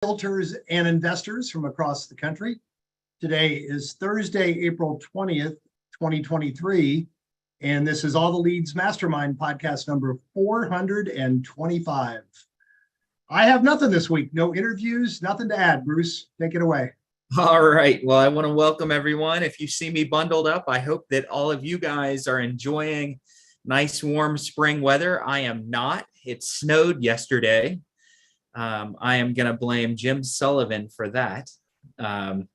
Realtors and investors from across the country. Today is Thursday, April 20th, 2023, and this is All the Leads Mastermind podcast number 425. I have nothing this week, no interviews, nothing to add. Bruce, take it away. All right. Well, I want to welcome everyone. If you see me bundled up, I hope that all of you guys are enjoying nice, warm spring weather. I am not. It snowed yesterday. I am going to blame Jim Sullivan for that. But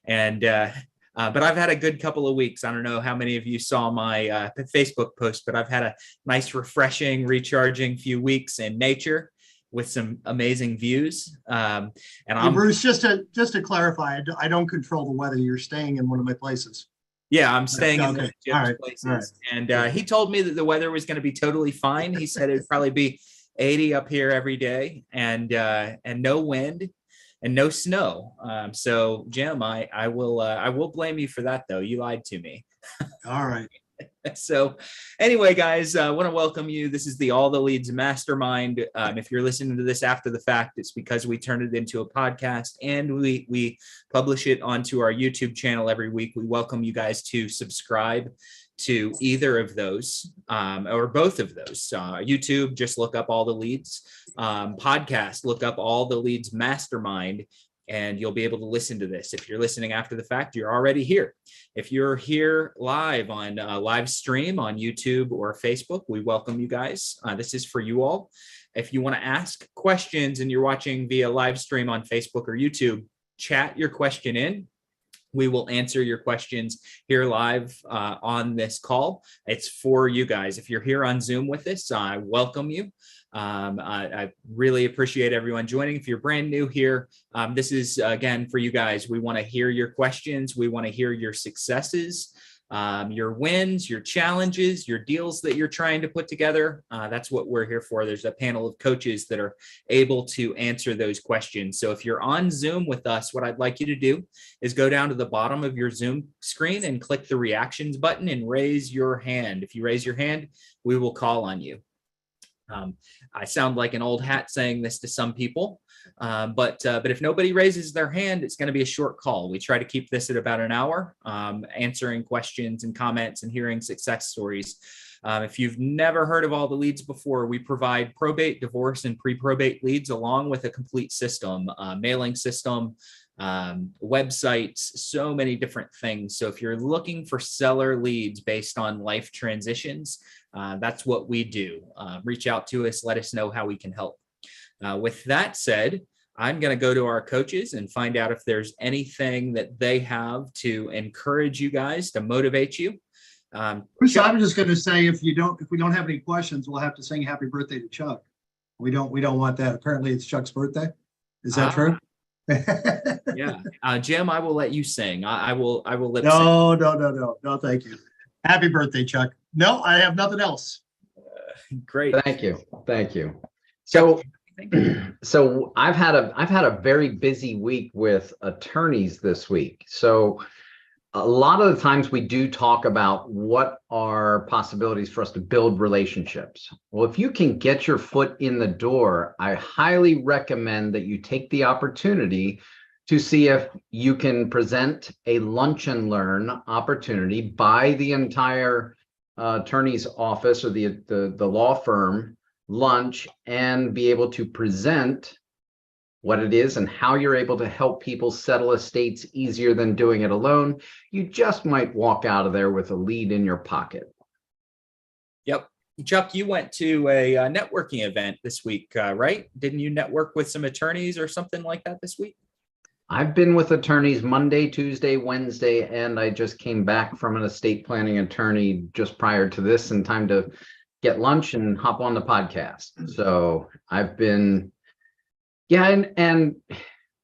I've had a good couple of weeks. I don't know how many of you saw my Facebook post, but I've had a nice, refreshing, recharging few weeks in nature with some amazing views. And Bruce, just to clarify, I don't control the weather. You're staying in one of my places. Yeah, I'm staying in Jim's places. Right. And he told me that the weather was going to be totally fine. He said it'd probably be 80 up here every day, and no wind and no snow. So Jim, I will blame you for that, though. You lied to me. All right. So anyway, guys, I want to welcome you. This is the All the Leads Mastermind. If you're listening to this after the fact, it's because we turned it into a podcast and we publish it onto our YouTube channel every week. We welcome you guys to subscribe to either of those or both of those. YouTube, just look up All the Leads. Podcast, look up All the Leads Mastermind, and you'll be able to listen to this. If you're listening after the fact, you're already here. If you're here live on live stream on YouTube or Facebook, we welcome you guys. This is for you all. If you want to ask questions and you're watching via live stream on Facebook or YouTube, chat your question in. We will answer your questions here live on this call. It's for you guys. If you're here on Zoom with us, I welcome you. I really appreciate everyone joining. If you're brand new here, this is, again, for you guys. We want to hear your questions. We want to hear your successes, your wins, your challenges, your deals that you're trying to put together. That's what we're here for. There's a panel of coaches that are able to answer those questions. So if you're on Zoom with us, what I'd like you to do is go down to the bottom of your Zoom screen and click the reactions button and raise your hand. If you raise your hand, we will call on you. I sound like an old hat saying this to some people, but if nobody raises their hand, it's going to be a short call. We try to keep this at about an hour, answering questions and comments and hearing success stories. If you've never heard of All the Leads before, we provide probate, divorce, and pre-probate leads along with a complete system, mailing system, websites, so many different things. So if you're looking for seller leads based on life transitions, that's what we do. Reach out to us, let us know how we can help. With that said, I'm going to go to our coaches and find out if there's anything that they have to encourage you guys, to motivate you. Bruce, I'm just going to say, if we don't have any questions, we'll have to sing happy birthday to Chuck. We don't want that. Apparently it's Chuck's birthday. Is that true? Yeah. Jim, I will let you sing. I will lip sync. No, thank you. Happy birthday, Chuck. No, I have nothing else. Great. Thank you. So I've had a very busy week with attorneys this week. So a lot of the times we do talk about what are possibilities for us to build relationships. Well, if you can get your foot in the door, I highly recommend that you take the opportunity to see if you can present a lunch and learn opportunity by the entire attorney's office or the law firm lunch, and be able to present what it is and how you're able to help people settle estates easier than doing it alone. You just might walk out of there with a lead in your pocket. Yep. Chuck, you went to a networking event this week, right? Didn't you network with some attorneys or something like that this week? I've been with attorneys Monday, Tuesday, Wednesday, and I just came back from an estate planning attorney just prior to this in time to get lunch and hop on the podcast. So I've been, and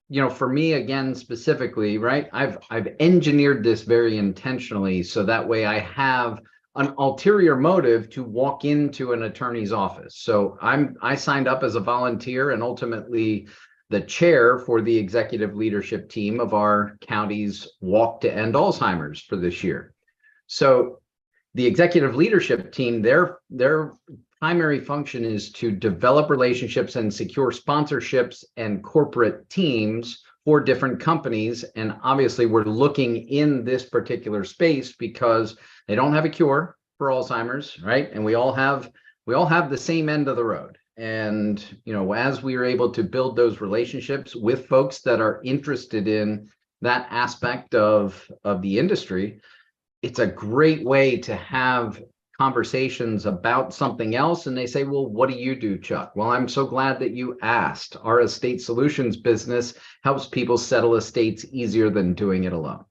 you know, for me, again, specifically, right, I've engineered this very intentionally so that way I have an ulterior motive to walk into an attorney's office. So I signed up as a volunteer and ultimately the chair for the executive leadership team of our county's Walk to End Alzheimer's for this year. So the executive leadership team, their primary function is to develop relationships and secure sponsorships and corporate teams for different companies. And obviously we're looking in this particular space because they don't have a cure for Alzheimer's, right? And we all have the same end of the road. And, as we are able to build those relationships with folks that are interested in that aspect of the industry, it's a great way to have conversations about something else. And they say, well, what do you do, Chuck? Well, I'm so glad that you asked. Our estate solutions business helps people settle estates easier than doing it alone.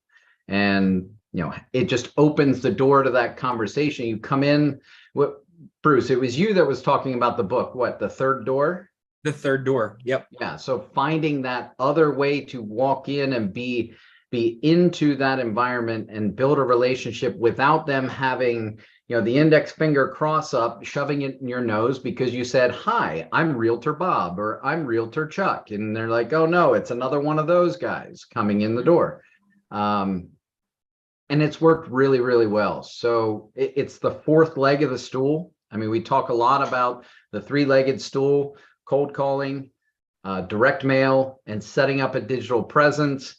And, it just opens the door to that conversation. You come in, Bruce, it was you that was talking about the book, The Third Door? The Third Door. Yep. Yeah. So finding that other way to walk in and be into that environment and build a relationship without them having, the index finger cross up, shoving it in your nose because you said, hi, I'm Realtor Bob or I'm Realtor Chuck. And they're like, oh no, it's another one of those guys coming in the door. And it's worked really, really well. So it's the fourth leg of the stool. I mean, we talk a lot about the three-legged stool, cold calling, direct mail, and setting up a digital presence.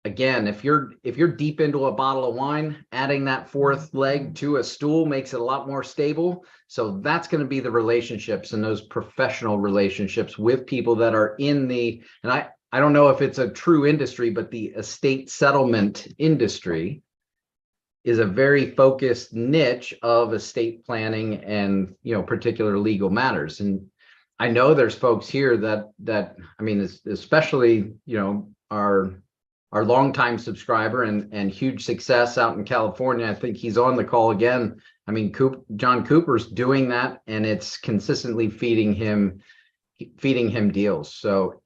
Again, if you're deep into a bottle of wine, adding that fourth leg to a stool makes it a lot more stable. So that's going to be the relationships and those professional relationships with people that are in and I don't know if it's a true industry, but the estate settlement industry is a very focused niche of estate planning and, particular legal matters. And I know there's folks here that I mean, especially, our longtime subscriber and huge success out in California. I think he's on the call again. I mean, John Cooper's doing that, and it's consistently feeding him deals. So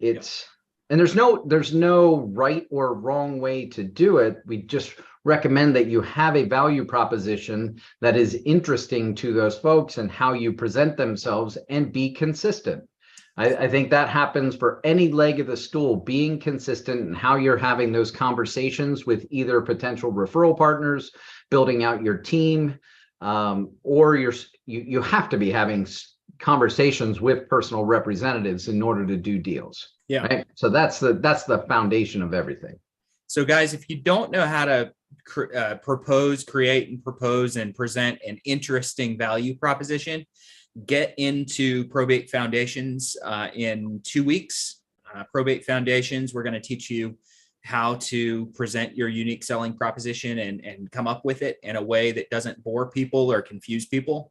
and there's no right or wrong way to do it. We just recommend that you have a value proposition that is interesting to those folks and how you present themselves and be consistent. I think that happens for any leg of the stool, being consistent in how you're having those conversations with either potential referral partners, building out your team, or you have to be having conversations with personal representatives in order to do deals. Yeah. Right? So that's the foundation of everything. So guys, if you don't know how to create and propose and present an interesting value proposition, get into Probate Foundations in 2 weeks. Probate Foundations, we're going to teach you how to present your unique selling proposition and come up with it in a way that doesn't bore people or confuse people.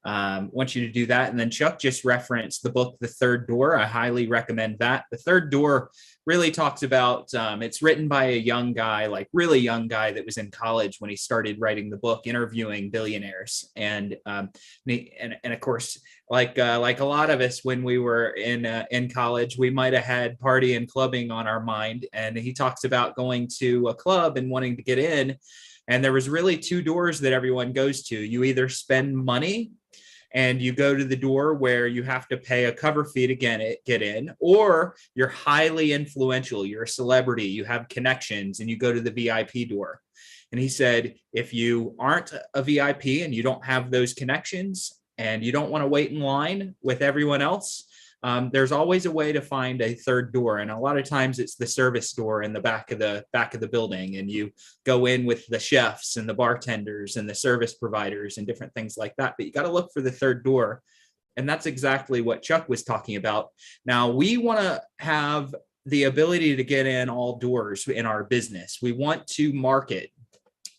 Want you to do that. And then Chuck just referenced the book, The Third Door. I highly recommend that. The Third Door really talks about, it's written by a young guy, like really young guy that was in college when he started writing the book, interviewing billionaires. And of course, like a lot of us, when we were in college, we might have had party and clubbing on our mind. And he talks about going to a club and wanting to get in. And there was really two doors that everyone goes to. You either spend money and you go to the door where you have to pay a cover fee to get in, or you're highly influential, you're a celebrity, you have connections, and you go to the VIP door. And he said, if you aren't a VIP and you don't have those connections and you don't want to wait in line with everyone else, there's always a way to find a third door. And a lot of times it's the service door in the back of the building. And you go in with the chefs and the bartenders and the service providers and different things like that. But you got to look for the third door. And that's exactly what Chuck was talking about. Now, we want to have the ability to get in all doors in our business. We want to market.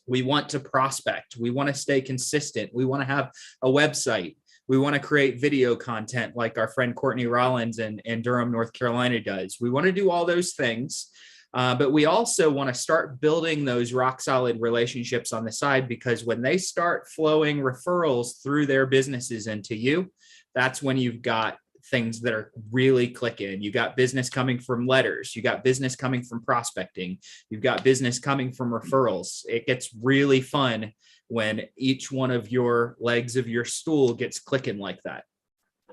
We want to prospect. We want to stay consistent. We want to have a website. We want to create video content like our friend Courtney Rollins in Durham, North Carolina does. We want to do all those things, but we also want to start building those rock solid relationships on the side, because when they start flowing referrals through their businesses into you, that's when you've got things that are really clicking. You got business coming from letters. You got business coming from prospecting. You've got business coming from referrals. It gets really fun when each one of your legs of your stool gets clicking like that.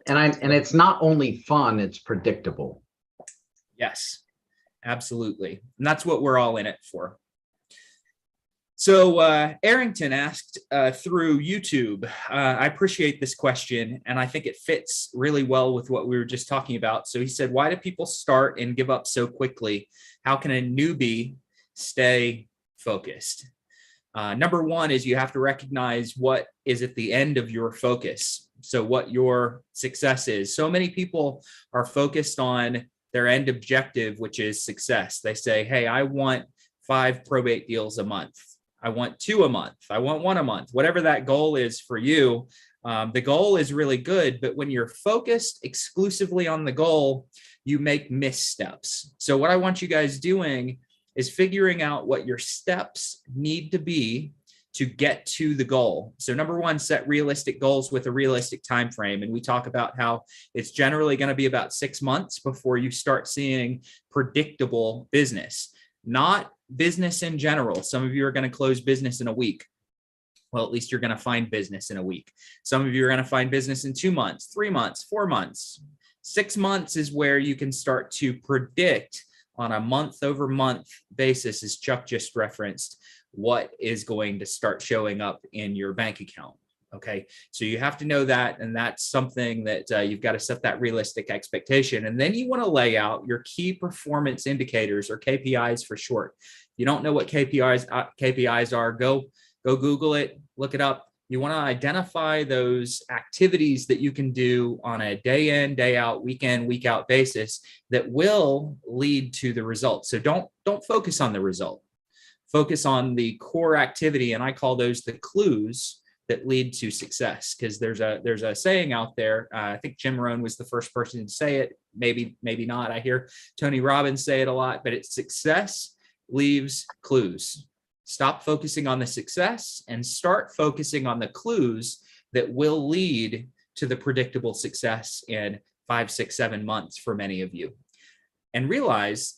And it's not only fun, it's predictable. Yes, absolutely. And that's what we're all in it for. So Arrington asked through YouTube, I appreciate this question, and I think it fits really well with what we were just talking about. So he said, why do people start and give up so quickly? How can a newbie stay focused? Number one is you have to recognize what is at the end of your focus. So what your success is. So many people are focused on their end objective, which is success. They say, hey, I want 5 probate deals a month. I want 2 a month. I want 1 a month, whatever that goal is for you. The goal is really good, but when you're focused exclusively on the goal, you make missteps. So what I want you guys doing is figuring out what your steps need to be to get to the goal. So number one, set realistic goals with a realistic time frame. And we talk about how it's generally going to be about 6 months before you start seeing predictable business, not business in general. Some of you are going to close business in a week. Well, at least you're going to find business in a week. Some of you are going to find business in 2 months, 3 months, 4 months. 6 months is where you can start to predict on a month-over-month basis, as Chuck just referenced, what is going to start showing up in your bank account. Okay, so you have to know that, and that's something that you've got to set that realistic expectation. And then you want to lay out your key performance indicators, or KPIs for short. If you don't know what KPIs are, go Google it, look it up. You want to identify those activities that you can do on a day in, day out, week in, week out basis that will lead to the result. So don't focus on the result. Focus on the core activity, and I call those the clues that lead to success. Because there's a saying out there. I think Jim Rohn was the first person to say it. Maybe not. I hear Tony Robbins say it a lot, but it's success leaves clues. Stop focusing on the success and start focusing on the clues that will lead to the predictable success in 5, 6, 7 months for many of you. And realize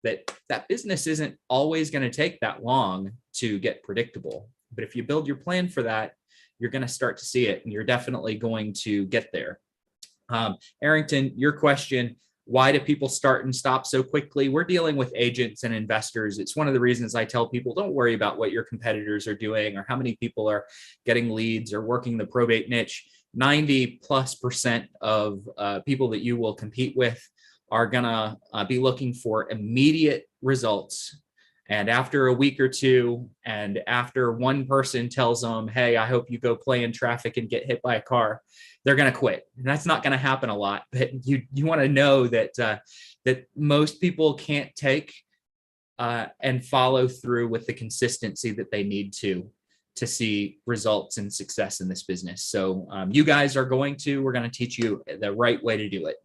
that business isn't always going to take that long to get predictable. But if you build your plan for that, you're going to start to see it, and you're definitely going to get there. Arrington, your question, why do people start and stop so quickly? We're dealing with agents and investors. It's one of the reasons I tell people, don't worry about what your competitors are doing or how many people are getting leads or working the probate niche. 90+% of people that you will compete with are gonna be looking for immediate results. And after a week or two, and after one person tells them, hey, I hope you go play in traffic and get hit by a car, they're going to quit. And that's not going to happen a lot. But you want to know that that most people can't take and follow through with the consistency that they need to see results and success in this business. So you guys we're going to teach you the right way to do it.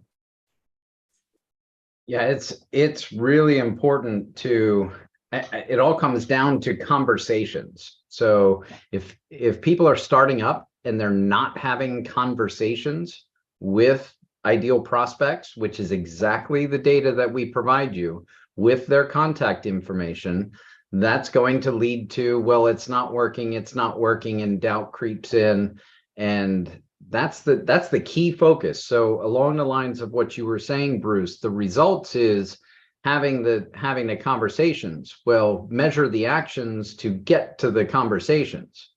Yeah, it's really important to, it all comes down to conversations. So if people are starting up and they're not having conversations with ideal prospects, which is exactly the data that we provide you with their contact information, that's going to lead to, well, it's not working, and doubt creeps in. And that's the key focus. So along the lines of what you were saying, Bruce, the results is having the conversations. Well, measure the actions to get to the conversations.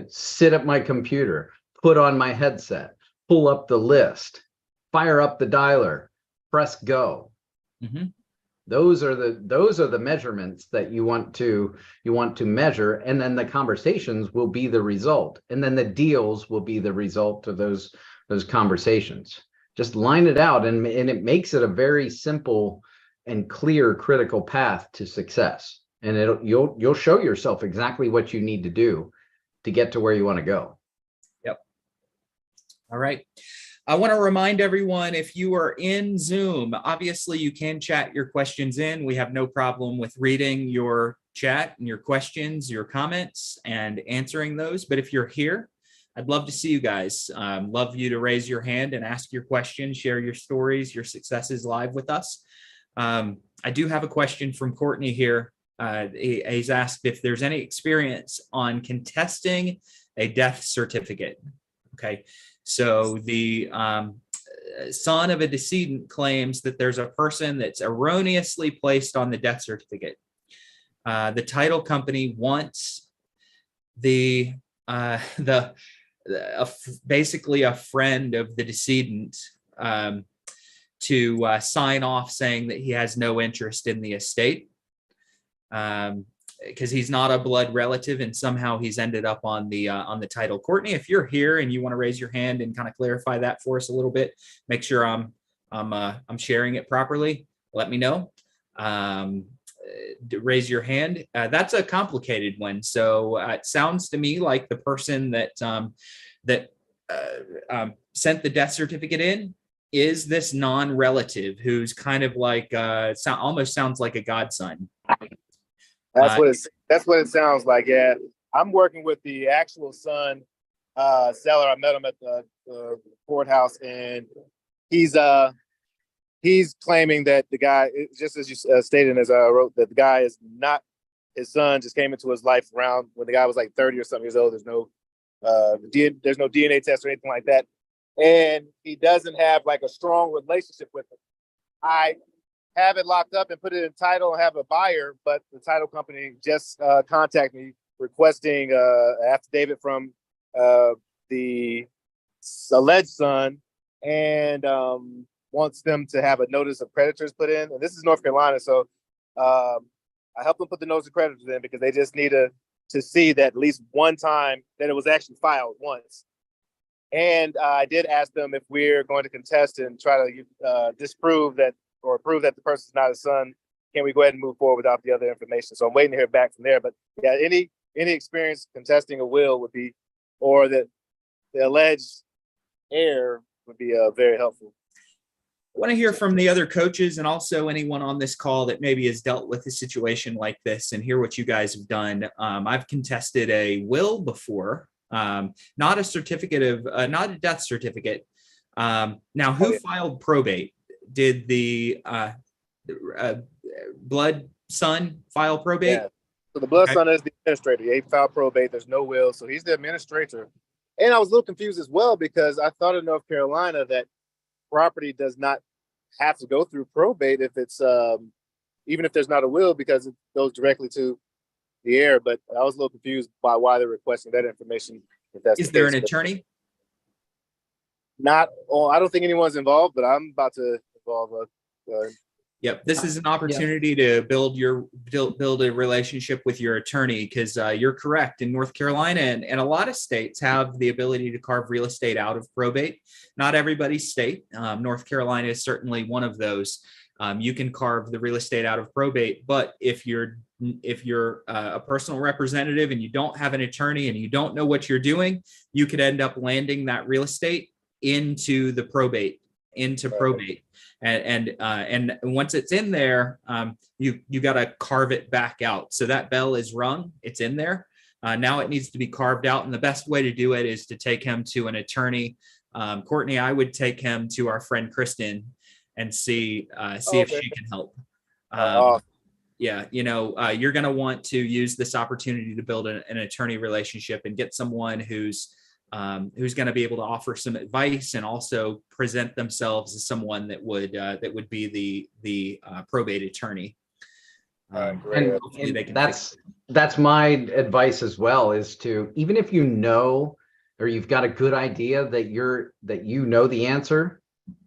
Sit at my computer, put on my headset, pull up the list, fire up the dialer, press go. Mm-hmm. Those are the measurements that you want to measure, and then the conversations will be the result, and then the deals will be the result of those conversations. Just line it out, and it makes it a very simple and clear critical path to success. And you'll show yourself exactly what you need to do to get to where you want to go. Yep. All right. I want to remind everyone, if you are in Zoom, obviously you can chat your questions in. We have no problem with reading your chat and your questions, your comments, and answering those. But if you're here, I'd love to see you guys. Love you to raise your hand and ask your questions, share your stories, your successes live with us. I do have a question from Courtney here. He's asked if there's any experience on contesting a death certificate. Okay, so the son of a decedent claims that there's a person that's erroneously placed on the death certificate. The title company wants basically a friend of the decedent to sign off saying that he has no interest in the estate, because he's not a blood relative, and somehow he's ended up on the title. Courtney, if you're here and you want to raise your hand and kind of clarify that for us a little bit, make sure I'm sharing it properly. Let me know. Raise your hand. That's a complicated one. So it sounds to me like the person that sent the death certificate in is this non-relative who's kind of like almost sounds like a godson. That's what it sounds like. Yeah, I'm working with the actual son seller. I met him at the courthouse, and he's claiming that the guy, just as you stated, as I wrote, that the guy is not his son. Just came into his life around when the guy was like 30 or something years old. There's no DNA test or anything like that, and he doesn't have like a strong relationship with him. I have it locked up and put it in title and have a buyer, but the title company just contacted me requesting an affidavit from the alleged son, and wants them to have a notice of creditors put in. And this is North Carolina, so I helped them put the notice of creditors in because they just need to see that at least one time that it was actually filed once. And I did ask them if we're going to contest and try to disprove that or prove that the person's not his son. Can we go ahead and move forward without the other information? So I'm waiting to hear back from there. But yeah, any experience contesting a will would be, or the alleged heir would be very helpful. I want to hear from the other coaches and also anyone on this call that maybe has dealt with a situation like this and hear what you guys have done. I've contested a will before, not a certificate of, not a death certificate. Now, who filed probate? Did the blood son file probate? Yeah. So the blood son is the administrator. He filed probate. There's no will, so he's the administrator. And I was a little confused as well because I thought in North Carolina that property does not have to go through probate if it's even if there's not a will, because it goes directly to the heir. But I was a little confused by why they're requesting that information. If that's is there an attorney? Not, well, I don't think anyone's involved, but I'm about to involve Yep, this is an opportunity to build a relationship with your attorney, because you're correct. In North Carolina and a lot of states have the ability to carve real estate out of probate. Not everybody's state. North Carolina is certainly one of those. You can carve the real estate out of probate, but if you're a personal representative and you don't have an attorney and you don't know what you're doing, you could end up landing that real estate into probate. And once it's in there, you got to carve it back out. So that bell is rung, it's in there. Now it needs to be carved out. And the best way to do it is to take him to an attorney. Courtney, I would take him to our friend Kristen and see if she can help. Yeah, you're going to want to use this opportunity to build an attorney relationship and get someone who's going to be able to offer some advice and also present themselves as someone that would be the probate attorney. And that's my advice as well, is to, even if you know, or you've got a good idea that you know the answer,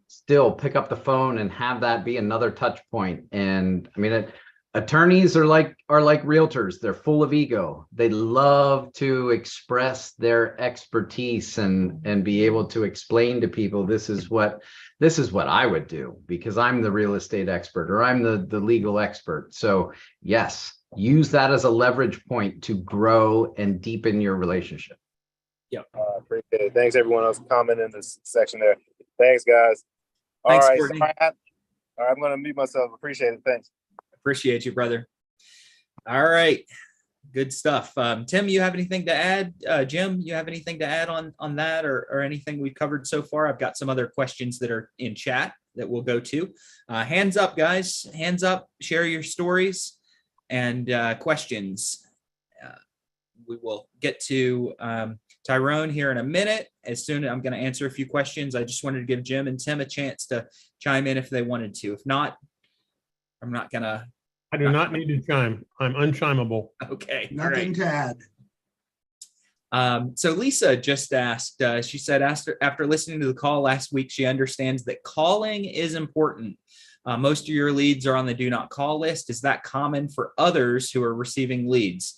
still pick up the phone and have that be another touch point. And I mean, attorneys are like realtors. They're full of ego. They love to express their expertise and be able to explain to people, this is what I would do because I'm the real estate expert, or I'm the legal expert. So yes, use that as a leverage point to grow and deepen your relationship. Yep. Appreciate it. Thanks everyone else commenting in this section there. Thanks guys. Thanks, all right. Courtney. All right, I'm going to mute myself. Appreciate it. Thanks. Appreciate you, brother. All right. Good stuff. Tim, you have anything to add? Jim, you have anything to add on that or anything we've covered so far? I've got some other questions that are in chat that we'll go to. Hands up, guys. Hands up. Share your stories and questions. We will get to Tyrone here in a minute. As soon as I'm going to answer a few questions, I just wanted to give Jim and Tim a chance to chime in if they wanted to. If not, I'm not going to. I do not need to chime. I'm unchimeable. Okay. all Nothing right. to add. So Lisa just asked, she said, after listening to the call last week, she understands that calling is important. Most of your leads are on the do not call list. Is that common for others who are receiving leads?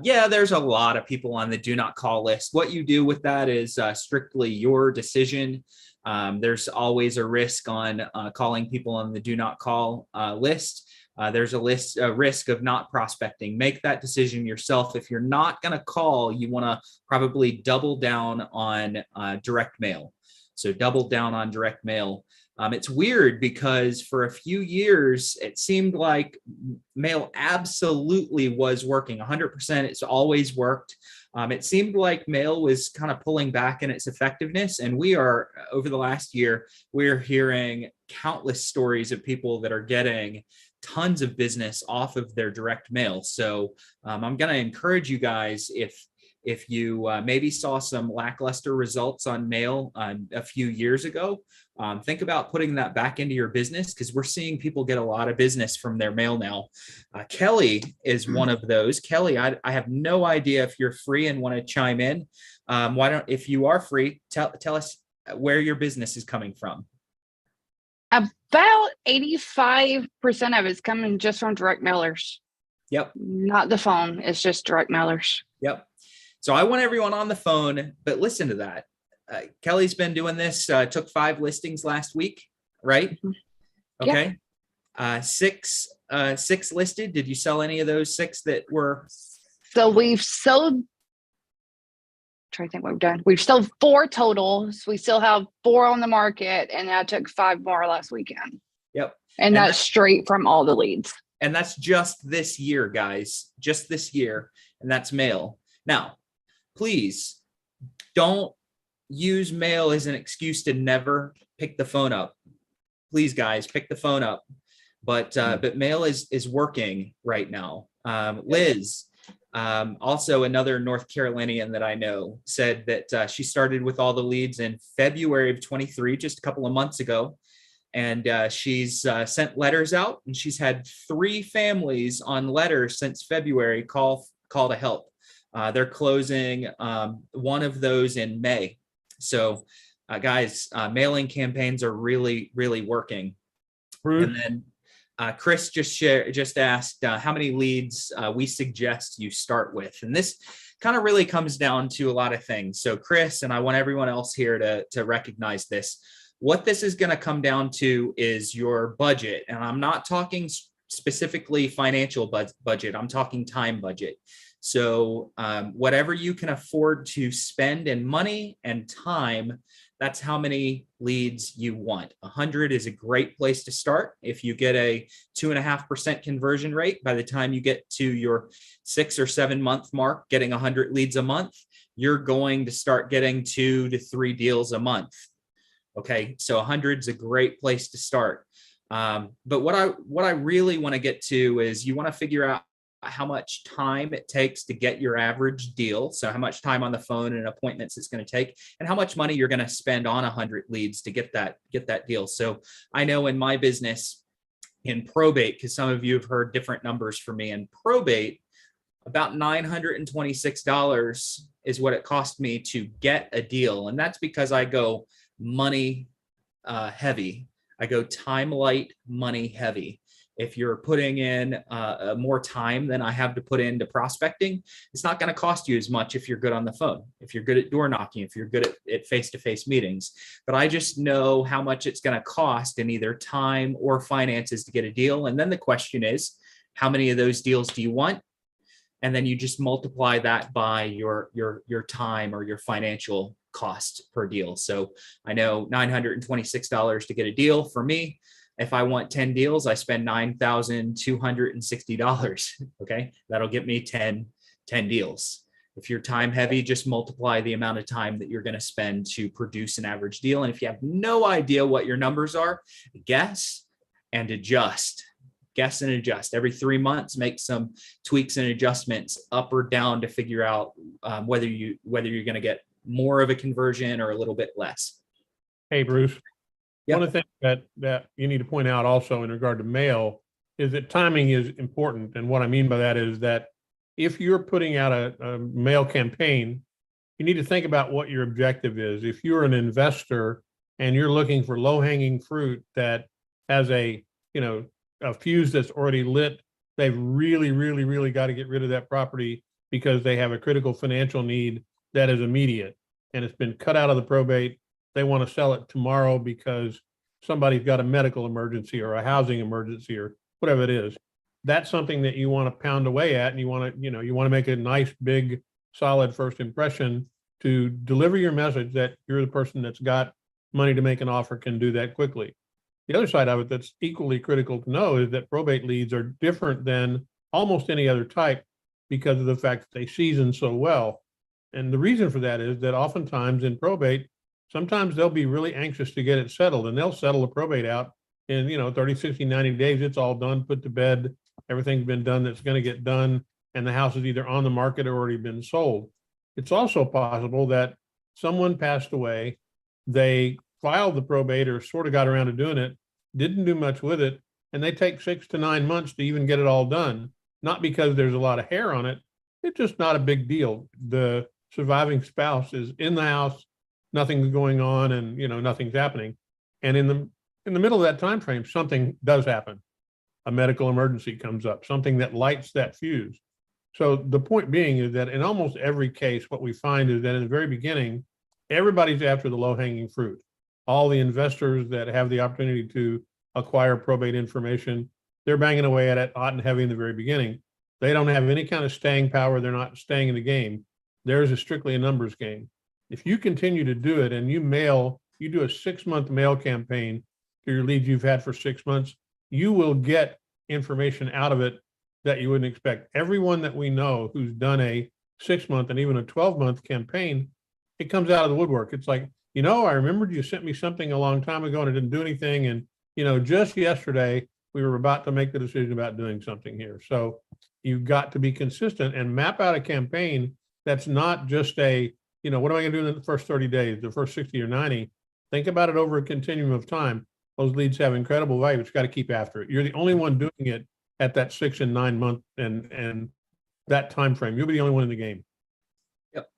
Yeah, there's a lot of people on the do not call list. What you do with that is strictly your decision. There's always a risk on calling people on the do not call list. There's a risk of not prospecting. Make that decision yourself. If you're not going to call, you want to probably double down on direct mail. So double down on direct mail. It's weird because for a few years, it seemed like mail absolutely was working 100%. It's always worked. It seemed like mail was kind of pulling back in its effectiveness. And we are, over the last year, we're hearing countless stories of people that are getting tons of business off of their direct mail. So I'm going to encourage you guys, if you maybe saw some lackluster results on mail a few years ago, think about putting that back into your business, because we're seeing people get a lot of business from their mail now. Kelly is one of those. Kelly, I have no idea if you're free and want to chime in. If you are free, tell us where your business is coming from. About 85% of it's coming just from direct mailers. Yep. Not the phone. It's just direct mailers. Yep. So I want everyone on the phone, but listen to that. Kelly's been doing this, took 5 listings last week, right? Okay. Six listed. Did you sell any of those 6 that were? So we've sold, trying to think what we've done. We've sold 4 total. So we still have 4 on the market, and I took 5 more last weekend. Yep. And that's straight from all the leads. And that's just this year, guys, just this year. And that's mail. Now, please don't use mail as an excuse to never pick the phone up. Please, guys, pick the phone up. But mail is working right now. Liz, also another North Carolinian that I know, said that she started with all the leads in February of 23, just a couple of months ago. And she's sent letters out, and she's had 3 families on letters since February call to help. They're closing one of those in May. So guys, mailing campaigns are really, really working. Bruce? And then Chris just asked how many leads we suggest you start with. And this kind of really comes down to a lot of things. So Chris, and I want everyone else here to recognize this. What this is going to come down to is your budget. And I'm not talking specifically financial budget. I'm talking time budget. So whatever you can afford to spend in money and time, that's how many leads you want. 100 is a great place to start. If you get a 2.5% conversion rate, by the time you get to your 6 or 7 month mark, getting 100 leads a month, you're going to start getting 2 to 3 deals a month. Okay, so 100 is a great place to start. But what I really want to get to is you want to figure out how much time it takes to get your average deal. So how much time on the phone and appointments it's going to take, and how much money you're going to spend on 100 leads to get that deal. So I know in my business in probate, because some of you have heard different numbers from me in probate, about $926 is what it cost me to get a deal. And that's because I go money heavy. I go time light, money heavy. If you're putting in more time than I have to put into prospecting, it's not going to cost you as much if you're good on the phone, if you're good at door knocking, if you're good at face-to-face meetings. But I just know how much it's going to cost in either time or finances to get a deal. And then the question is, how many of those deals do you want? And then you just multiply that by your time or your financial cost per deal. So I know $926 to get a deal for me. If I want 10 deals, I spend $9,260. Okay. That'll get me 10 deals. If you're time heavy, just multiply the amount of time that you're going to spend to produce an average deal. And if you have no idea what your numbers are, guess and adjust. Guess and adjust. Every 3 months, make some tweaks and adjustments up or down to figure out whether you're going to get more of a conversion or a little bit less. Hey, Bruce. Yep. One of the things that you need to point out also in regard to mail is that timing is important. And what I mean by that is that if you're putting out a mail campaign, you need to think about what your objective is. If you're an investor and you're looking for low-hanging fruit that has a fuse that's already lit, they've really got to get rid of that property because they have a critical financial need that is immediate and it's been cut out of the probate. They want to sell it tomorrow because somebody's got a medical emergency or a housing emergency or whatever it is. That's something that you want to pound away at, and you want to make a nice, big, solid first impression to deliver your message that you're the person that's got money to make an offer, can do that quickly. The other side of it that's equally critical to know is that probate leads are different than almost any other type because of the fact that they season so well. And the reason for that is that oftentimes in probate, sometimes they'll be really anxious to get it settled, and they'll settle the probate out in 30, 60, 90 days. It's all done, put to bed. Everything's been done that's going to get done, and the house is either on the market or already been sold. It's also possible that someone passed away, they filed the probate or sort of got around to doing it, didn't do much with it, and they take 6 to 9 months to even get it all done. Not because there's a lot of hair on it, it's just not a big deal. The surviving spouse is in the house, nothing's going on, and nothing's happening. And in the middle of that time frame, something does happen. A medical emergency comes up, something that lights that fuse. So the point being is that in almost every case, what we find is that in the very beginning, everybody's after the low-hanging fruit. All the investors that have the opportunity to acquire probate information, they're banging away at it hot and heavy in the very beginning. They don't have any kind of staying power. They're not staying in the game. Theirs is strictly a numbers game. If you continue to do it and you do a 6-month mail campaign to your leads you've had for 6 months, you will get information out of it that you wouldn't expect. Everyone that we know who's done a 6-month and even a 12-month campaign, it comes out of the woodwork. It's like, I remembered you sent me something a long time ago and it didn't do anything. And, just yesterday, we were about to make the decision about doing something here. So you've got to be consistent and map out a campaign that's not just what am I going to do in the first 30 days, the first 60 or 90? Think about it over a continuum of time. Those leads have incredible value, but you got to keep after it. You're the only one doing it at that 6 and 9 month and that time frame. You'll be the only one in the game. Yep,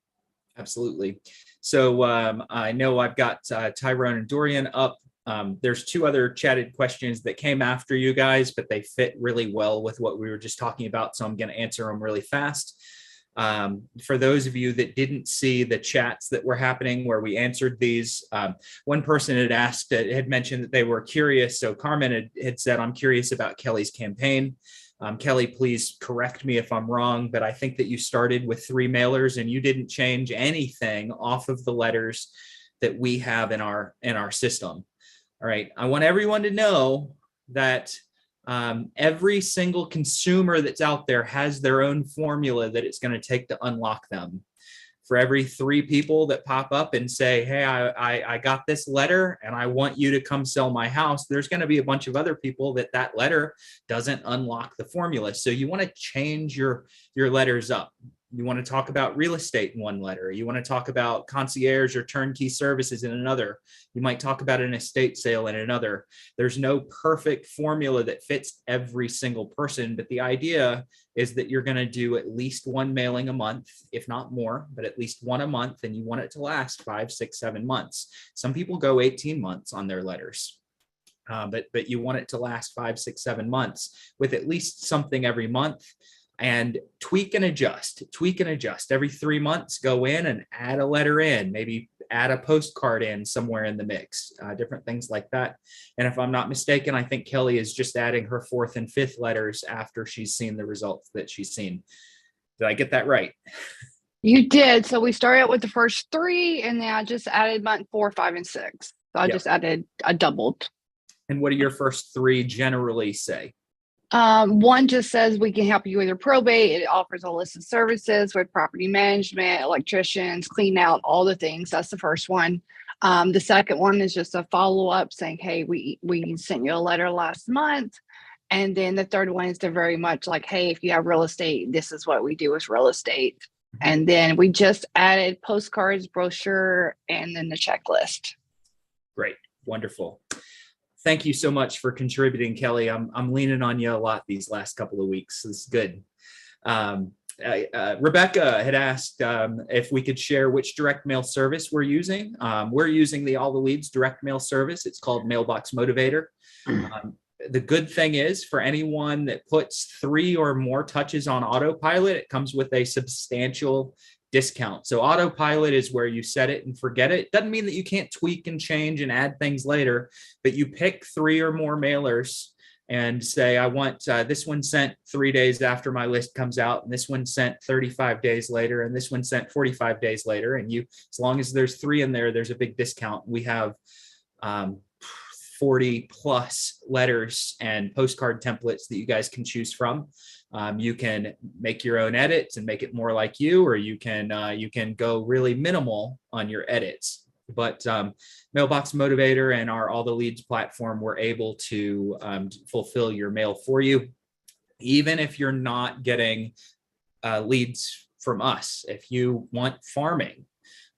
absolutely. So I know I've got Tyrone and Dorian up. There's 2 other chatted questions that came after you guys, but they fit really well with what we were just talking about. So I'm going to answer them really fast. For those of you that didn't see the chats that were happening where we answered these, one person had mentioned that they were curious. So Carmen had said, I'm curious about Kelly's campaign. Kelly, please correct me if I'm wrong, but I think that you started with 3 mailers and you didn't change anything off of the letters that we have in our system. All right. I want everyone to know that every single consumer that's out there has their own formula that it's going to take to unlock them. For every 3 people that pop up and say, hey, I got this letter and I want you to come sell my house, there's going to be a bunch of other people that letter doesn't unlock the formula. So you want to change your letters up. You want to talk about real estate in one letter. You want to talk about concierge or turnkey services in another. You might talk about an estate sale in another. There's no perfect formula that fits every single person, but the idea is that you're going to do at least 1 mailing a month, if not more, but at least 1 a month, and you want it to last 5, 6, 7 months. Some people go 18 months on their letters. But you want it to last 5, 6, 7 months with at least something every month. And tweak and adjust every 3 months. Go in and add a letter in, maybe add a postcard in somewhere in the mix, different things like that. And if I'm not mistaken, I think Kelly is just adding her 4th and 5th letters after she's seen the results that she's seen. Did I get that right? You did. So we started with the first 3 and then I just added month 4, 5, and 6. So I just added a doubled. And what do your first 3 generally say? One just says we can help you with your probate. It offers a list of services with property management, electricians, clean out, all the things. That's the first one. The second one is just a follow-up saying, hey, we sent you a letter last month. And then the third one is they're very much like, hey, if you have real estate, this is what we do with real estate. And then we just added postcards, brochure, and then the checklist. Great. Wonderful. Thank you so much for contributing, Kelly. I'm leaning on you a lot these last couple of weeks. This is good. Rebecca had asked if we could share which direct mail service we're using. We're using the All the Leads direct mail service. It's called Mailbox Motivator. The good thing is, for anyone that puts 3 or more touches on autopilot, it comes with a substantial discount. So autopilot is where you set it and forget it. Doesn't mean that you can't tweak and change and add things later, but you pick 3 or more mailers and say, I want this one sent 3 days after my list comes out, and this one sent 35 days later, and this one sent 45 days later. And you, as long as there's 3 in there, there's a big discount. We have 40 plus letters and postcard templates that you guys can choose from. You can make your own edits and make it more like you, or you can go really minimal on your edits. But Mailbox Motivator and our All the Leads platform, we're able to fulfill your mail for you, even if you're not getting leads from us. If you want farming,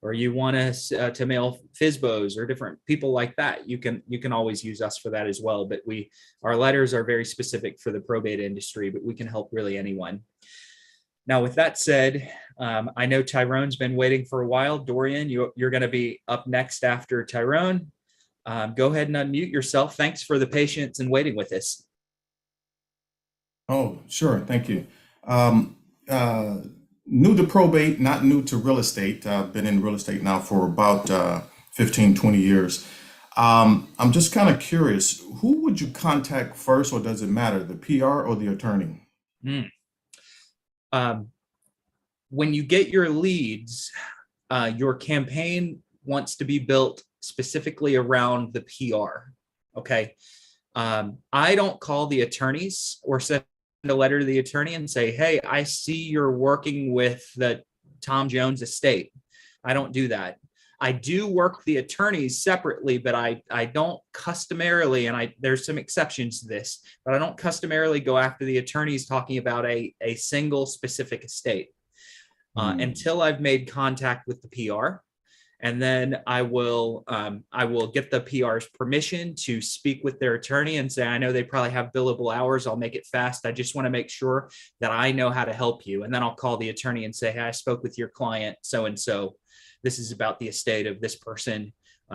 or you want us to mail FSBOs or different people like that, you can always use us for that as well. But our letters are very specific for the probate industry, but we can help really anyone. Now, with that said, I know Tyrone's been waiting for a while. Dorian, you're going to be up next after Tyrone. Go ahead and unmute yourself. Thanks for the patience and waiting with us. Oh, sure. Thank you. New to probate, not new to real estate. I've been in real estate now for about 15, 20 years. I'm just kind of curious, who would you contact first, or does it matter, the PR or the attorney? When you get your leads, your campaign wants to be built specifically around the PR. Okay. I don't call the attorneys or send a letter to the attorney and say, hey, I see you're working with the Tom Jones estate. I don't do that. I do work the attorneys separately, but I don't customarily, and there's some exceptions to this, but I don't customarily go after the attorneys talking about a single specific estate until I've made contact with the PR. And then I will get the PR's permission to speak with their attorney and say, I know they probably have billable hours. I'll make it fast. I just want to make sure that I know how to help you. And then I'll call the attorney and say, hey, I spoke with your client, so-and-so. This is about the estate of this person.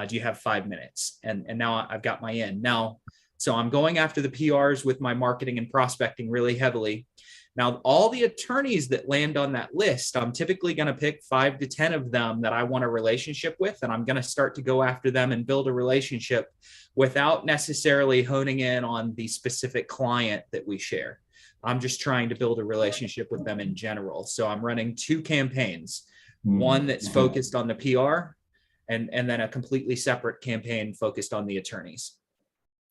Do you have 5 minutes? And now I've got my in. Now, so I'm going after the PRs with my marketing and prospecting really heavily. Now, all the attorneys that land on that list, I'm typically going to pick 5 to 10 of them that I want a relationship with, and I'm going to start to go after them and build a relationship without necessarily honing in on the specific client that we share. I'm just trying to build a relationship with them in general. So I'm running 2 campaigns, one that's focused on the PR and then a completely separate campaign focused on the attorneys.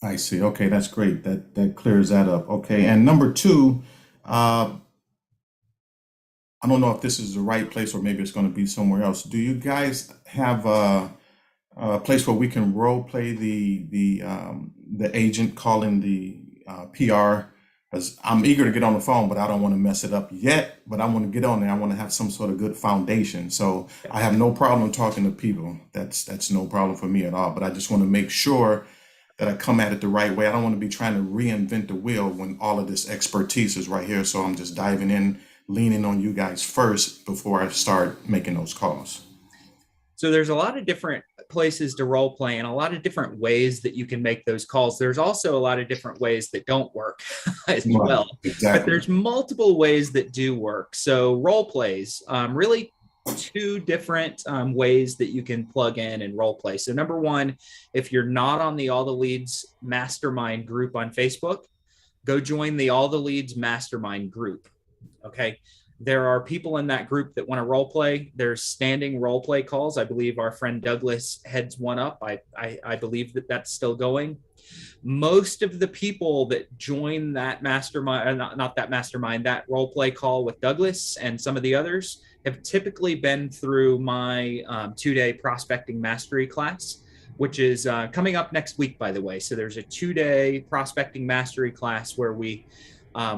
I see. Okay, that's great. That clears that up. Okay, and number 2, I don't know if this is the right place or maybe it's going to be somewhere else. Do you guys have a place where we can role play the agent calling the PR? Because I'm eager to get on the phone, but I don't want to mess it up yet. But I want to get on there. I want to have some sort of good foundation. So I have no problem talking to people. That's no problem for me at all. But I just want to make sure that I come at it the right way. I don't want to be trying to reinvent the wheel when all of this expertise is right here. So I'm just diving in, leaning on you guys first before I start making those calls. So there's a lot of different places to role play and a lot of different ways that you can make those calls. There's also a lot of different ways that don't work as well. Exactly. But there's multiple ways that do work. So role plays, really 2 different ways that you can plug in and role play. So number 1, if you're not on the All the Leads Mastermind group on Facebook, go join the All the Leads Mastermind group. Okay. There are people in that group that want to role play. There's standing role play calls. I believe our friend Douglas heads one up. I believe that that's still going. Most of the people that join that mastermind, not that mastermind, that role play call with Douglas and some of the others have typically been through my 2-day prospecting mastery class, which is coming up next week, by the way. So there's a 2-day prospecting mastery class where we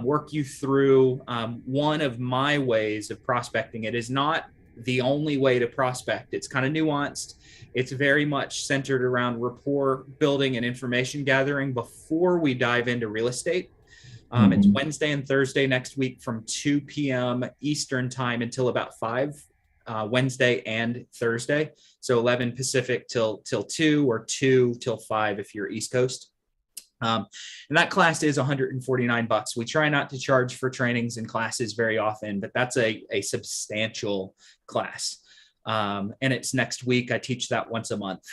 work you through one of my ways of prospecting. It is not the only way to prospect. It's kind of nuanced. It's very much centered around rapport building and information gathering before we dive into real estate. It's Wednesday and Thursday next week from 2 p.m. Eastern time until about 5, Wednesday and Thursday. So 11 Pacific till 2, or 2 till 5 if you're East Coast. And that class is $149. We try not to charge for trainings and classes very often, but that's a substantial class. And it's next week. I teach that once a month.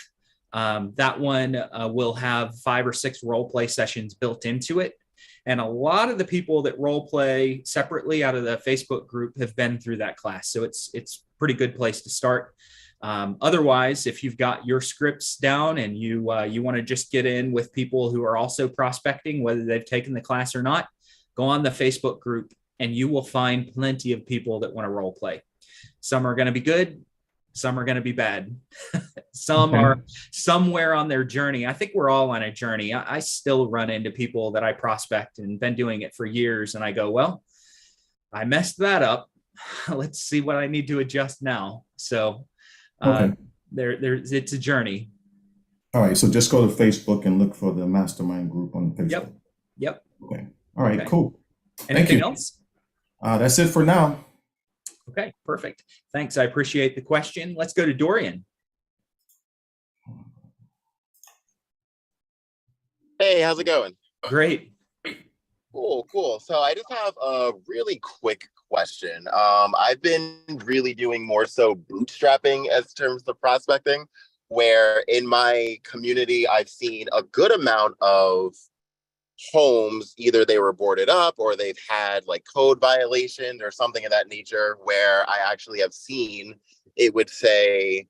That one will have 5 or 6 role play sessions built into it. And a lot of the people that role play separately out of the Facebook group have been through that class. So it's a pretty good place to start. Otherwise, if you've got your scripts down and you want to just get in with people who are also prospecting, whether they've taken the class or not, go on the Facebook group and you will find plenty of people that want to role play. Some are going to be good. Some are going to be bad. Some are somewhere on their journey. I think we're all on a journey. I still run into people that I prospect and been doing it for years. And I go, well, I messed that up. Let's see what I need to adjust now. So it's a journey. All right. So just go to Facebook and look for the Mastermind group on Facebook. Yep. Okay. All right. Okay. Cool. Anything else? That's it for now. Okay, perfect. Thanks. I appreciate the question. Let's go to Dorian. Hey, how's it going? Great. Cool. So I just have a really quick question. I've been really doing more so bootstrapping as terms of prospecting, where in my community, I've seen a good amount of homes, either they were boarded up or they've had like code violations or something of that nature, where I actually have seen it would say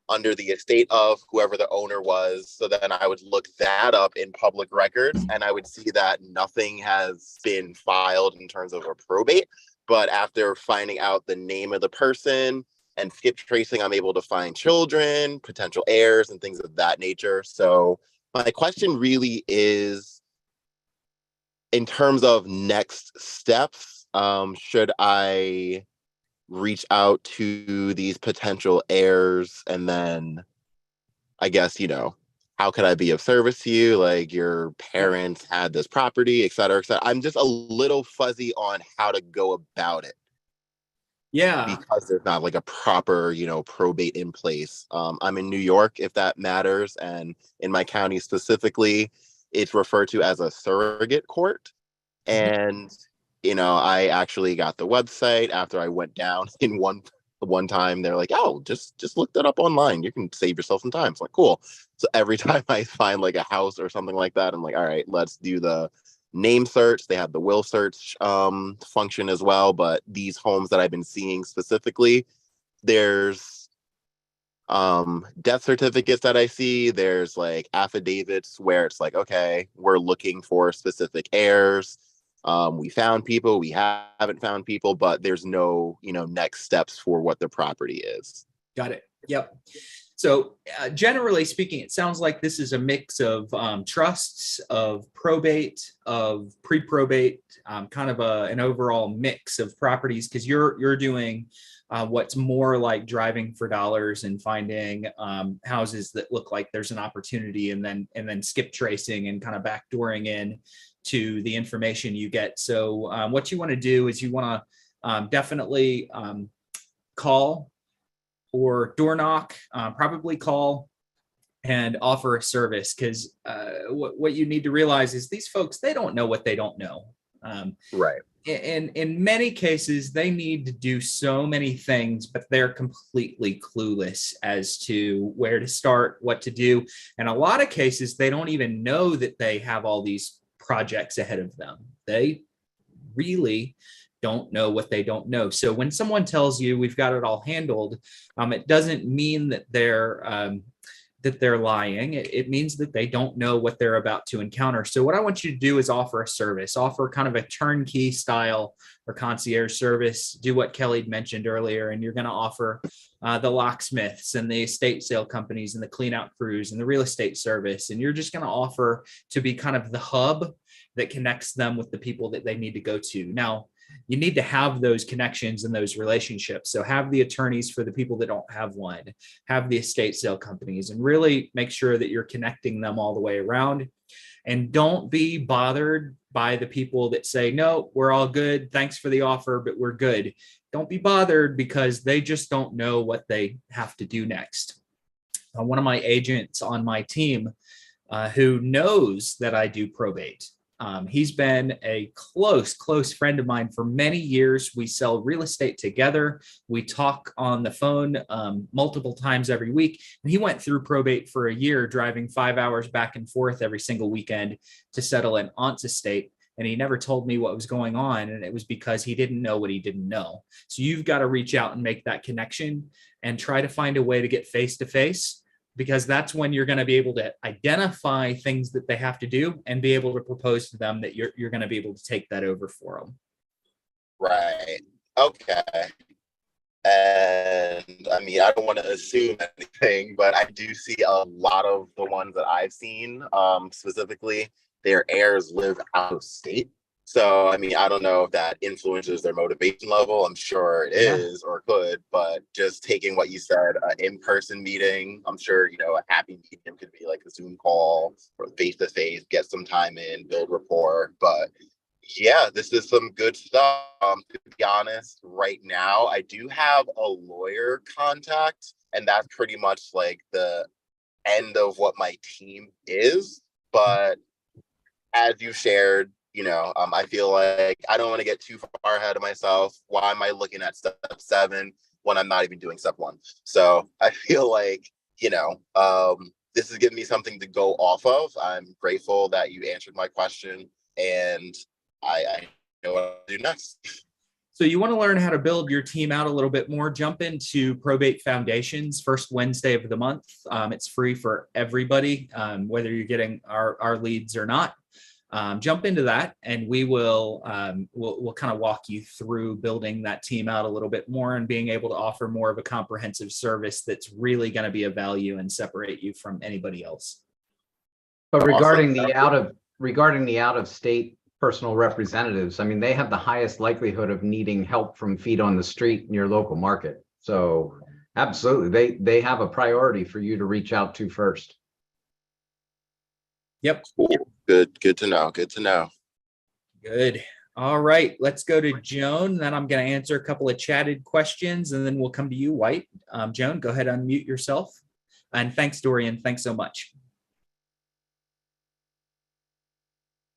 under the estate of whoever the owner was. So then I would look that up in public records and I would see that nothing has been filed in terms of a probate. But after finding out the name of the person and skip tracing, I'm able to find children, potential heirs, and things of that nature. So my question really is, in terms of next steps, should I reach out to these potential heirs and then, I guess, how could I be of service to you? Like, your parents had this property, et cetera, et cetera. I'm just a little fuzzy on how to go about it. Yeah. Because there's not like a proper, probate in place. I'm in New York, if that matters. And in my county specifically, it's referred to as a surrogate court. And, I actually got the website after I went down in one time. They're like, oh, just look that up online. You can save yourself some time. It's like, cool. So every time I find like a house or something like that, I'm like, all right, let's do the name search. They have the will search function as well. But these homes that I've been seeing specifically, there's death certificates that I see. There's like affidavits where it's like, okay, we're looking for specific heirs. We found people, we haven't found people, but there's no, next steps for what the property is. Got it. Yep. So generally speaking, it sounds like this is a mix of trusts, of probate, of pre-probate, kind of an overall mix of properties, because you're doing what's more like driving for dollars and finding houses that look like there's an opportunity, and then skip tracing and kind of backdooring in to the information you get. So what you want to do is you want to definitely call or door knock, probably call and offer a service, because what you need to realize is these folks, they don't know what they don't know. Right. And in many cases, they need to do so many things, but they're completely clueless as to where to start, what to do. And a lot of cases, they don't even know that they have all these projects ahead of them. They really don't know what they don't know. So when someone tells you we've got it all handled, it doesn't mean that they're lying. It means that they don't know what they're about to encounter. So what I want you to do is offer a service, offer kind of a turnkey style or concierge service. Do what Kelly mentioned earlier, and you're going to offer the locksmiths and the estate sale companies and the clean out crews and the real estate service. And you're just going to offer to be kind of the hub that connects them with the people that they need to go to. Now, you need to have those connections and those relationships. So have the attorneys for the people that don't have one, have the estate sale companies, and really make sure that you're connecting them all the way around. And don't be bothered by the people that say, no, we're all good. Thanks for the offer, but we're good. Don't be bothered, because they just don't know what they have to do next. One of my agents on my team who knows that I do probate, he's been a close friend of mine for many years. We sell real estate together. We talk on the phone multiple times every week. And he went through probate for a year, driving 5 hours back and forth every single weekend to settle an aunt's estate. And he never told me what was going on. And it was because he didn't know what he didn't know. So you've got to reach out and make that connection and try to find a way to get face to face, because that's when you're going to be able to identify things that they have to do and be able to propose to them that you're going to be able to take that over for them. Right. Okay. And I mean, I don't want to assume anything, but I do see a lot of the ones that I've seen, specifically, their heirs live out of state. So, I mean, I don't know if that influences their motivation level. I'm sure it is or could, but just taking what you said, in-person meeting, I'm sure, a happy medium could be like a Zoom call or face-to-face, get some time in, build rapport. But yeah, this is some good stuff. To be honest, right now, I do have a lawyer contact, and that's pretty much like the end of what my team is. But as you shared, I feel like I don't want to get too far ahead of myself. Why am I looking at step 7 when I'm not even doing step 1? So I feel like, this is giving me something to go off of. I'm grateful that you answered my question, and I know what to do next. So you want to learn how to build your team out a little bit more, jump into Probate Foundations, first Wednesday of the month. It's free for everybody, whether you're getting our leads or not. Jump into that, and we'll kind of walk you through building that team out a little bit more and being able to offer more of a comprehensive service that's really going to be of value and separate you from anybody else. But regarding the out of state personal representatives, I mean, they have the highest likelihood of needing help from feet on the street in your local market. So absolutely, they have a priority for you to reach out to first. Yep. Cool. Good to know. Good to know. Good. All right, let's go to Joan. Then I'm going to answer a couple of chatted questions, and then we'll come to you, White. Joan, go ahead, unmute yourself. And thanks, Dorian. Thanks so much.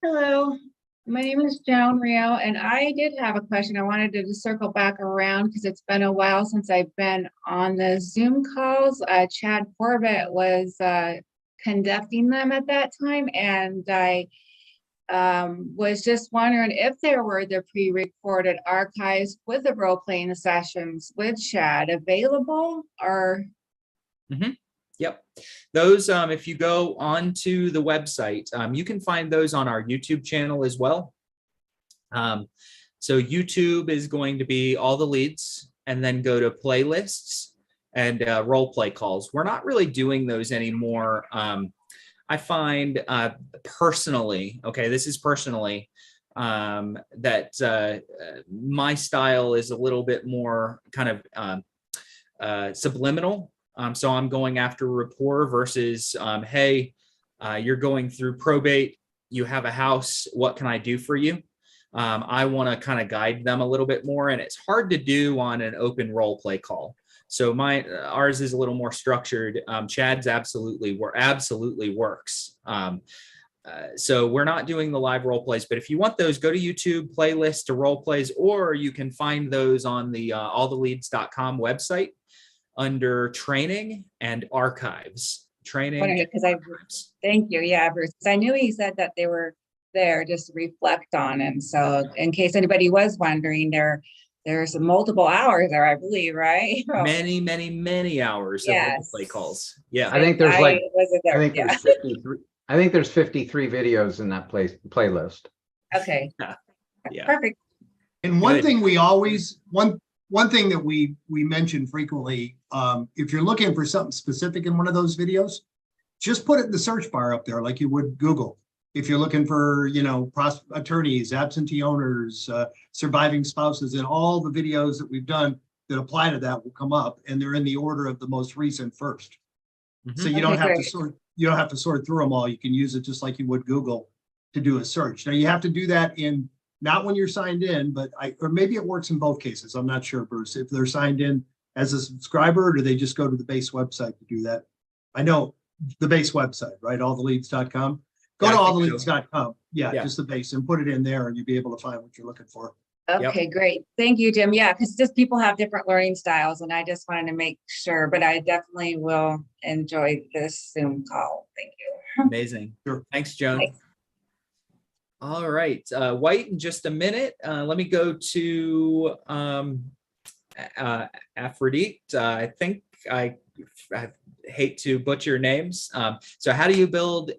Hello, my name is Joan Rio, and I did have a question. I wanted to just circle back around because it's been a while since I've been on the Zoom calls. Chad Corbett was conducting them at that time, and I was just wondering if there were the pre-recorded archives with the role-playing sessions with Chad available, or Yep. Those, if you go onto the website, you can find those on our YouTube channel as well. So YouTube is going to be all the leads, and then go to playlists and role play calls. We're not really doing those anymore. I find personally, okay, this is personally, that my style is a little bit more kind of subliminal. So I'm going after rapport versus, hey, you're going through probate, you have a house, what can I do for you? I want to kind of guide them a little bit more, and it's hard to do on an open role play call. So ours is a little more structured. Chad's absolutely works. So we're not doing the live role plays, but if you want those, go to YouTube playlist to role plays, or you can find those on the alltheleads.com website under training and archives. Training. Thank you. Yeah, Bruce. I knew he said that they were there just to reflect on, and so in case anybody was wondering, there's multiple hours there, I believe, right? Many hours of role play calls. Yeah. I think there's I think there's 53 videos in that playlist. Okay. Yeah. Perfect. And one thing we always, one thing that we mention frequently, if you're looking for something specific in one of those videos, just put it in the search bar up there like you would Google. If you're looking for, attorneys, absentee owners, surviving spouses, and all the videos that we've done that apply to that will come up, and they're in the order of the most recent first. So you don't Okay, have to great. sort through them all. You can use it just like you would Google to do a search. Now you have to do that in, not when you're signed in, but or maybe it works in both cases. I'm not sure, Bruce, if they're signed in as a subscriber, or do they just go to the base website to do that? I know the base website, right? Alltheleads.com. Go Yeah, to I think so. alltheleads.com. Yeah, Yeah. just the base, and put it in there, and you'll be able to find what you're looking for. Okay, great. Thank you, Jim. Yeah, because just people have different learning styles and I just wanted to make sure, but I definitely will enjoy this Zoom call. Thank you. Amazing. Sure. Thanks, Joan. Thanks. All right, White, in just a minute. Let me go to Aphrodite. I think I hate to butcher names. So how do you build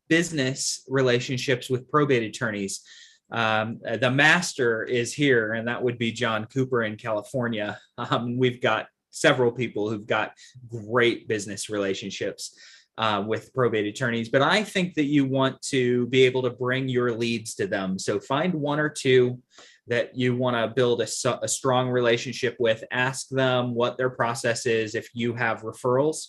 business relationships with probate attorneys? The master is here, and that would be John Cooper in California. We've got several people who've got great business relationships with probate attorneys, but I think that you want to be able to bring your leads to them. So find one or two that you want to build a strong relationship with, ask them what their process is if you have referrals.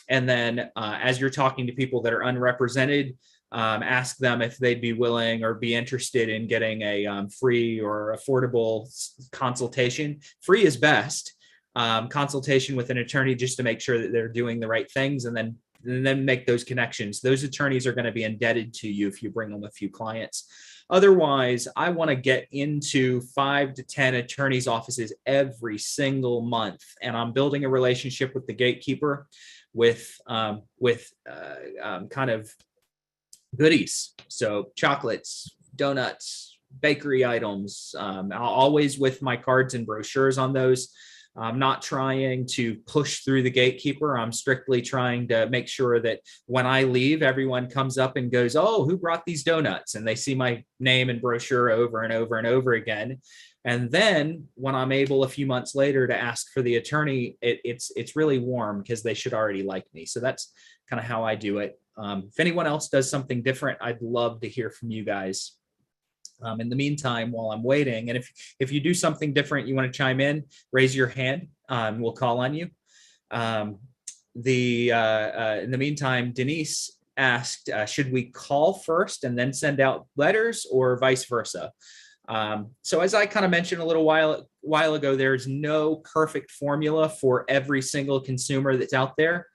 And then as you're talking to people that are unrepresented, ask them if they'd be willing or be interested in getting a free or affordable consultation. Free is best. Consultation with an attorney just to make sure that they're doing the right things, and then make those connections. Those attorneys are going to be indebted to you if you bring them a few clients. Otherwise, I want to get into 5 to 10 attorneys' offices every single month, and I'm building a relationship with the gatekeeper with kind of goodies. So chocolates, donuts, bakery items, always with my cards and brochures on those. I'm not trying to push through the gatekeeper. I'm strictly trying to make sure that when I leave, everyone comes up and goes, "Oh, who brought these donuts?" And they see my name and brochure over and over and over again. And then when I'm able a few months later to ask for the attorney, it's really warm because they should already like me. So that's kind of how I do it. If anyone else does something different, I'd love to hear from you guys. In the meantime, while I'm waiting, and if you do something different, you want to chime in, raise your hand. We'll call on you. In the meantime, Denise asked, should we call first and then send out letters, or vice versa? So as I kind of mentioned a little while ago, there's no perfect formula for every single consumer that's out there.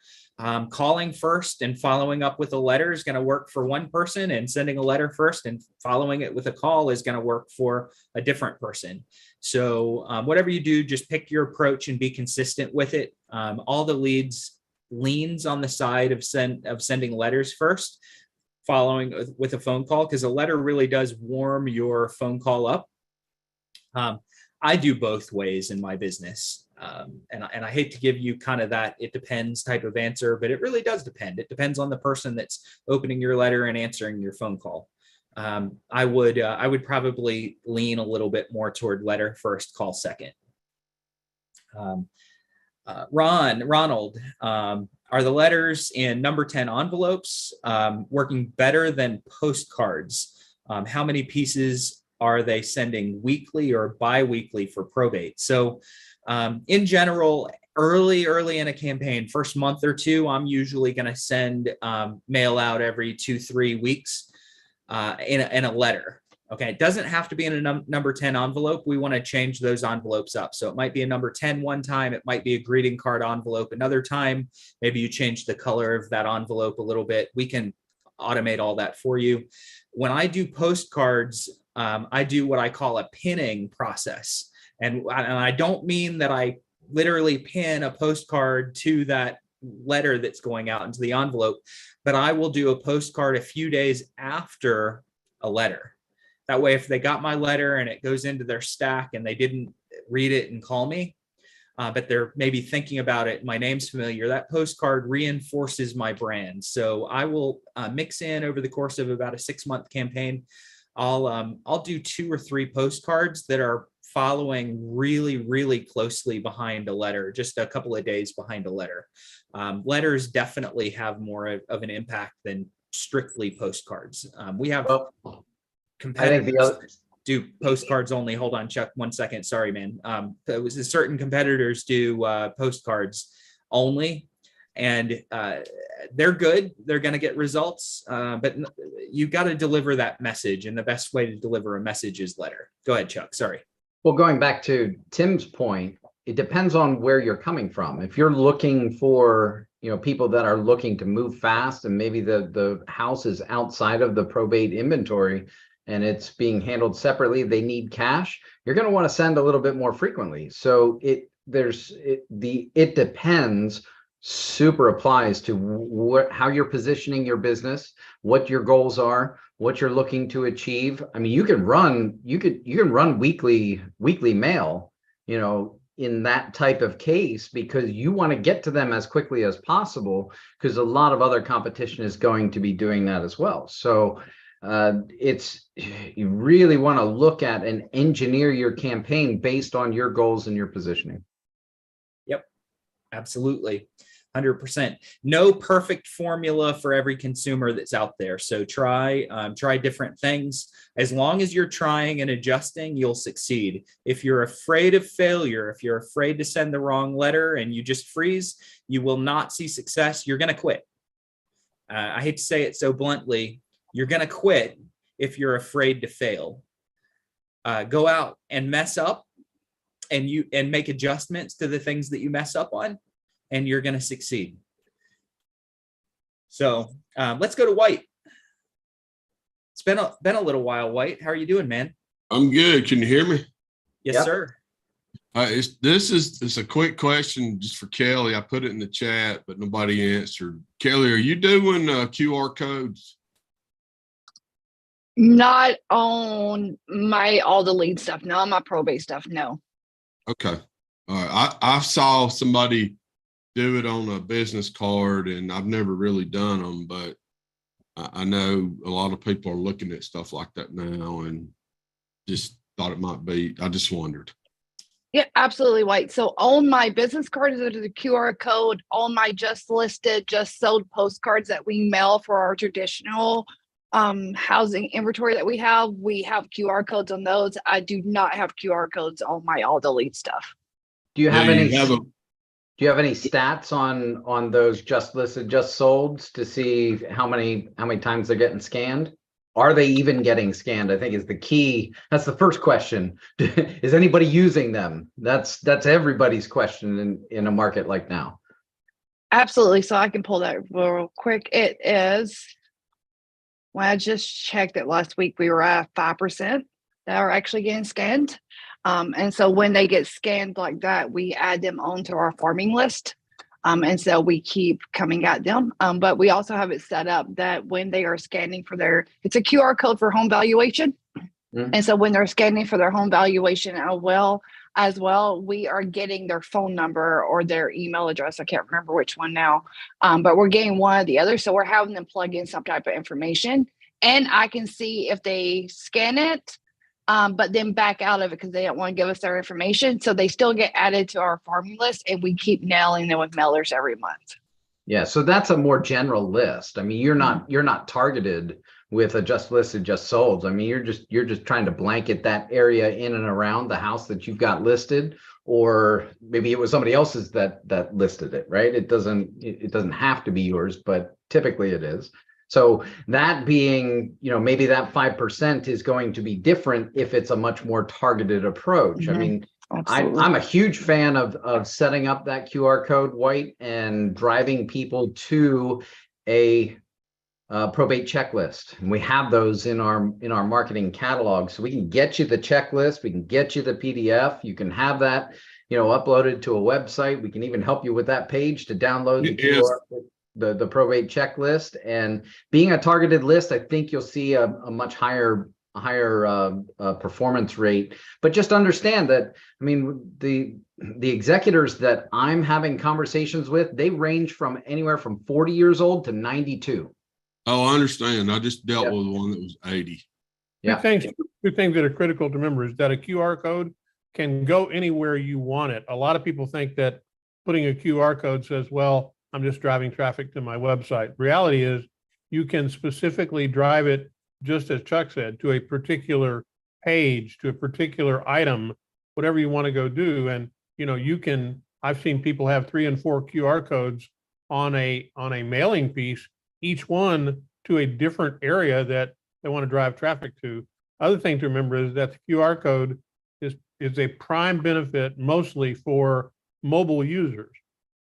Calling first and following up with a letter is going to work for one person, and sending a letter first and following it with a call is going to work for a different person. So whatever you do, just pick your approach and be consistent with it. All the leads leans on the side of sending letters first, following with a phone call, because a letter really does warm your phone call up. I do both ways in my business. And I hate to give you kind of that it depends type of answer, but it really does depend. It depends on the person that's opening your letter and answering your phone call. I would probably lean a little bit more toward letter first, call second. Ronald, are the letters in number 10 envelopes working better than postcards? How many pieces are they sending weekly or bi-weekly for probate? So in general, early in a campaign, first month or two, I'm usually going to send mail out every 2-3 weeks in a letter. Okay, it doesn't have to be in a number 10 envelope. We want to change those envelopes up. So it might be a number 10 one time. It might be a greeting card envelope another time. Maybe you change the color of that envelope a little bit. We can automate all that for you. When I do postcards, I do what I call a pinning process. And I don't mean that I literally pin a postcard to that letter that's going out into the envelope, but I will do a postcard a few days after a letter. That way, if they got my letter and it goes into their stack and they didn't read it and call me, but they're maybe thinking about it, my name's familiar, that postcard reinforces my brand. So I will mix in over the course of about a 6-month campaign. I'll do 2 or 3 postcards that are following really closely behind a letter, just a couple of days behind a letter. Letters definitely have more of an impact than strictly postcards. We have Well, I think competitors the other, do postcards only. Hold on, Chuck, 1 second. Sorry, man. Certain competitors do postcards only, and they're good. They're going to get results, but you got to deliver that message, and the best way to deliver a message is letter. Go ahead, Chuck. Sorry. well, going back to Tim's point, it depends on where you're coming from. If you're looking for, people that are looking to move fast, and maybe the house is outside of the probate inventory and it's being handled separately, they need cash, you're going to want to send a little bit more frequently. So it depends super applies to how you're positioning your business, what your goals are, what you're looking to achieve. I mean, you can run weekly mail, in that type of case, because you want to get to them as quickly as possible, because a lot of other competition is going to be doing that as well. So you really want to look at and engineer your campaign based on your goals and your positioning. Yep, absolutely. 100%. No perfect formula for every consumer that's out there. So try different things. As long as you're trying and adjusting, you'll succeed. If you're afraid of failure, if you're afraid to send the wrong letter and you just freeze, you will not see success. You're going to quit. I hate to say it so bluntly. You're going to quit if you're afraid to fail. Go out and mess up and make adjustments to the things that you mess up on, and you're going to succeed. So let's go to White. It's been a little while, White. How are you doing, man? I'm good. Can you hear me? Yes, Yep. sir. It's a quick question just for Kelly. I put it in the chat, but nobody answered. Kelly, are you doing QR codes? Not on all the lead stuff. No, on my probate stuff. No. Okay. All right. I saw somebody do it on a business card, and I've never really done them, but I know a lot of people are looking at stuff like that now, and just thought it might be. I just wondered. Yeah, absolutely, White. So on my business cards, there's the QR code. On my just listed, just sold postcards that we mail for our traditional housing inventory that we have QR codes on those. I do not have QR codes on my all the lead stuff. Do you have Do any? you have a- Do you have any stats on those just listed, just solds to see how many times they're getting scanned? Are they even getting scanned? I think is the key. That's the first question. Is anybody using them? That's everybody's question in a market like now. Absolutely. So I can pull that real quick. It is, well, I just checked it last week. We were at 5% that are actually getting scanned. And so when they get scanned like that, we add them onto our farming list. And so we keep coming at them. But we also have it set up that when they are scanning it's a QR code for home valuation. Mm-hmm. And so when they're scanning for their home valuation as well, we are getting their phone number or their email address. I can't remember which one now, but we're getting one or the other. So we're having them plug in some type of information, and I can see if they scan it, but then back out of it because they don't want to give us their information. So they still get added to our farming list, and we keep nailing them with mailers every month. Yeah, so that's a more general list. I mean, you're not targeted with a just listed, just sold. I mean, you're just trying to blanket that area in and around the house that you've got listed, or maybe it was somebody else's that listed it, right? It doesn't have to be yours, but typically it is. So that being, maybe that 5% is going to be different if it's a much more targeted approach. Mm-hmm. I mean, I'm a huge fan of setting up that QR code, White, and driving people to a probate checklist. And we have those in our marketing catalog. So we can get you the checklist, we can get you the PDF, you can have that, uploaded to a website. We can even help you with that page to download the probate checklist. And being a targeted list, I think you'll see a much higher performance rate. But just understand that, I mean, the executors that I'm having conversations with, they range from anywhere from 40 years old to 92. Oh, I understand. I just dealt with one that was 80. Yeah. Two things that are critical to remember is that a QR code can go anywhere you want it. A lot of people think that putting a QR code says, well, I'm just driving traffic to my website. Reality is you can specifically drive it, just as Chuck said, to a particular page, to a particular item, whatever you want to go do. And, you can, I've seen people have 3 and 4 QR codes on a mailing piece, each one to a different area that they want to drive traffic to. Other thing to remember is that the QR code is a prime benefit mostly for mobile users.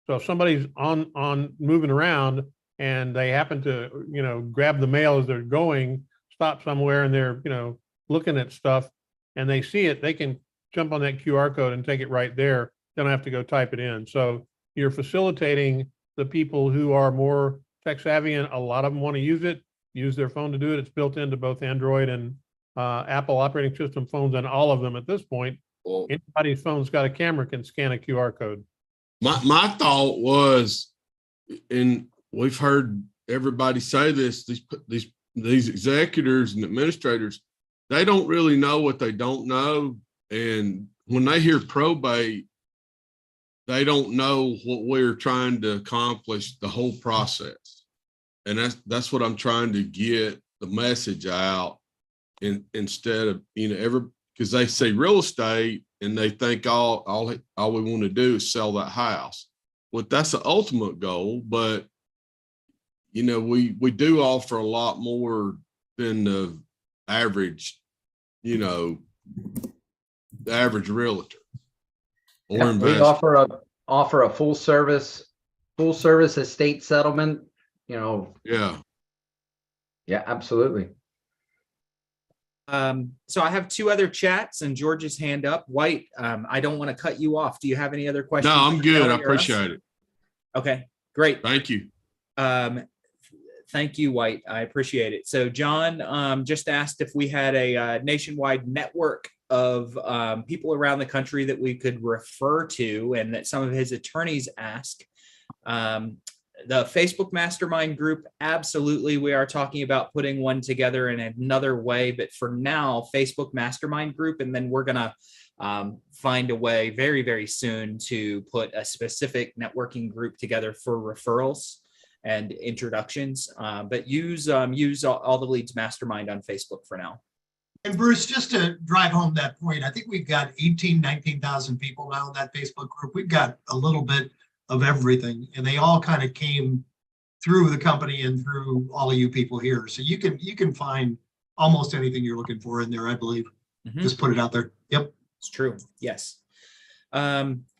So if somebody's on moving around and they happen to, grab the mail as they're going, stop somewhere and they're, looking at stuff and they see it, they can jump on that QR code and take it right there. They don't have to go type it in. So you're facilitating the people who are more tech savvy, and a lot of them want to use their phone to do it. It's built into both Android and Apple operating system phones, and all of them at this point. Well, Anybody's phone's got a camera can scan a QR code. my thought was, and we've heard everybody say this, these executors and administrators, they don't really know what they don't know. And when they hear probate, they don't know what we're trying to accomplish, the whole process. And that's what I'm trying to get the message out. And instead of, because they say real estate and they think all we want to do is sell that house. Well, that's the ultimate goal, but we do offer a lot more than the average, the average realtor or Yeah, we investor. offer a full service estate settlement, Yeah. Yeah, absolutely. So I have 2 other chats and George's hand up. White, I don't want to cut you off. Do you have any other questions? No, I'm for good. Kelly I or us? appreciate it. Okay, great. Thank you. Thank you, White. I appreciate it. So John just asked if we had a nationwide network of people around the country that we could refer to, and that some of his attorneys ask. The Facebook Mastermind group, absolutely. We are talking about putting one together in another way, but for now, Facebook Mastermind group, and then we're going to find a way very, very soon to put a specific networking group together for referrals and introductions. But use all the Leads Mastermind on Facebook for now. And Bruce, just to drive home that point, I think we've got 19,000 people now in that Facebook group. We've got a little bit of everything, and they all kind of came through the company and through all of you people here. So you can find almost anything you're looking for in there, I believe. Mm-hmm. Just put it out there. Yep. It's true. Yes.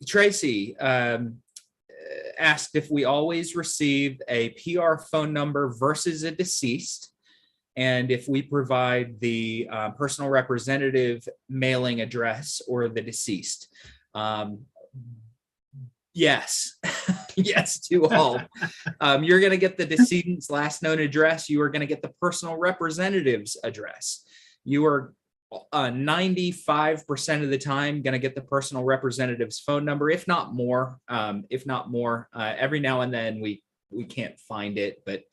Tracy asked if we always received a PR phone number versus a deceased, and if we provide the personal representative mailing address or the deceased. Yes. Yes to all. You're going to get the decedent's last known address. You are going to get the personal representative's address. You are 95% of the time going to get the personal representative's phone number, if not more. Every now and then we can't find it, but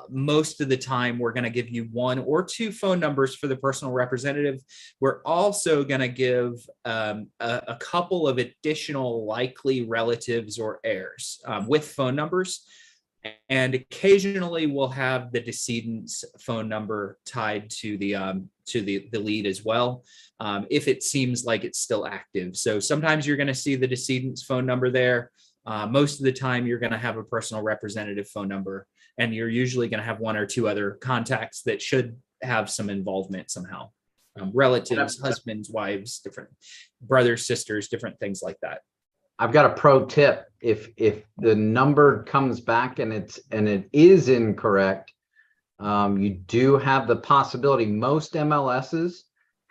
most of the time we're going to give you 1 or 2 phone numbers for the personal representative. We're also going to give a couple of additional likely relatives or heirs with phone numbers. And occasionally we'll have the decedent's phone number tied to the lead as well, if it seems like it's still active. So sometimes you're going to see the decedent's phone number there. Most of the time you're going to have a personal representative phone number, and you're usually going to have 1 or 2 other contacts that should have some involvement somehow. Relatives, husbands, wives, different brothers, sisters, different things like that. I've got a pro tip. If the number comes back and it is incorrect, you do have the possibility. Most MLSs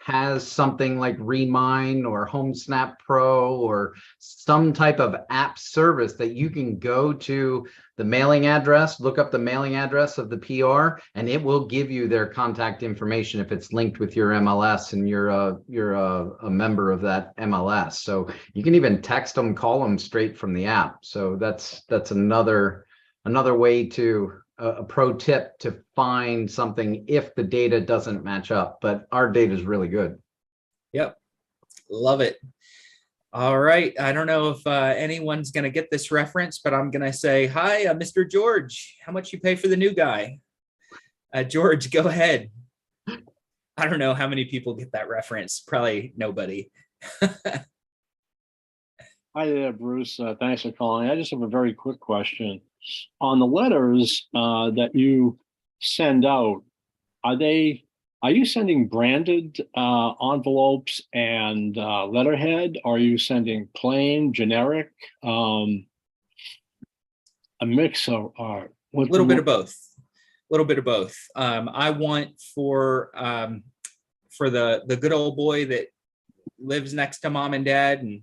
has something like Remind or HomeSnap Pro or some type of app service that you can go to the mailing address, look up the mailing address of the PR, and it will give you their contact information if it's linked with your MLS and you're a member of that MLS. So you can even text them, call them straight from the app. So that's another way to a pro tip to find something if the data doesn't match up, but our data is really good. Yep. Love it. All right. I don't know if anyone's going to get this reference, but I'm going to say, hi, Mr. George, how much you pay for the new guy? George, go ahead. I don't know how many people get that reference. Probably nobody. Hi there, Bruce. Thanks for calling. I just have a very quick question. On the letters that you send out, are you sending branded envelopes and letterhead? Are you sending plain, generic, a mix of A little bit of both. A little bit of both. I want for the good old boy that lives next to mom and dad and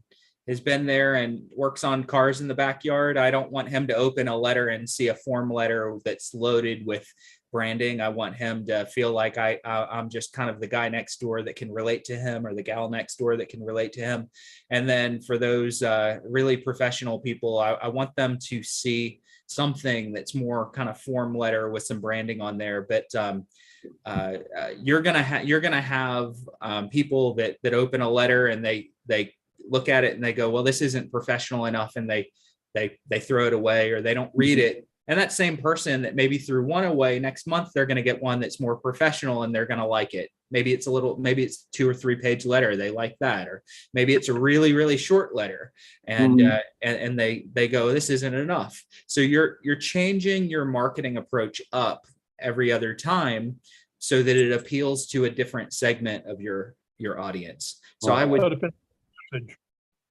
has been there and works on cars in the backyard. I don't want him to open a letter and see a form letter that's loaded with branding. I want him to feel like I'm just kind of the guy next door that can relate to him, or the gal next door that can relate to him. And then for those really professional people, I want them to see something that's more kind of form letter with some branding on there. But you're gonna have people that open a letter and they look at it and they go, well, this isn't professional enough, and they throw it away, or they don't read it. And that same person that maybe threw one away, next month they're going to get one that's more professional and they're going to like it. Maybe it's 2 or 3 page letter, they like that, or maybe it's a really, really short letter, and and they go, this isn't enough. So you're changing your marketing approach up every other time so that it appeals to a different segment of your audience. So I would.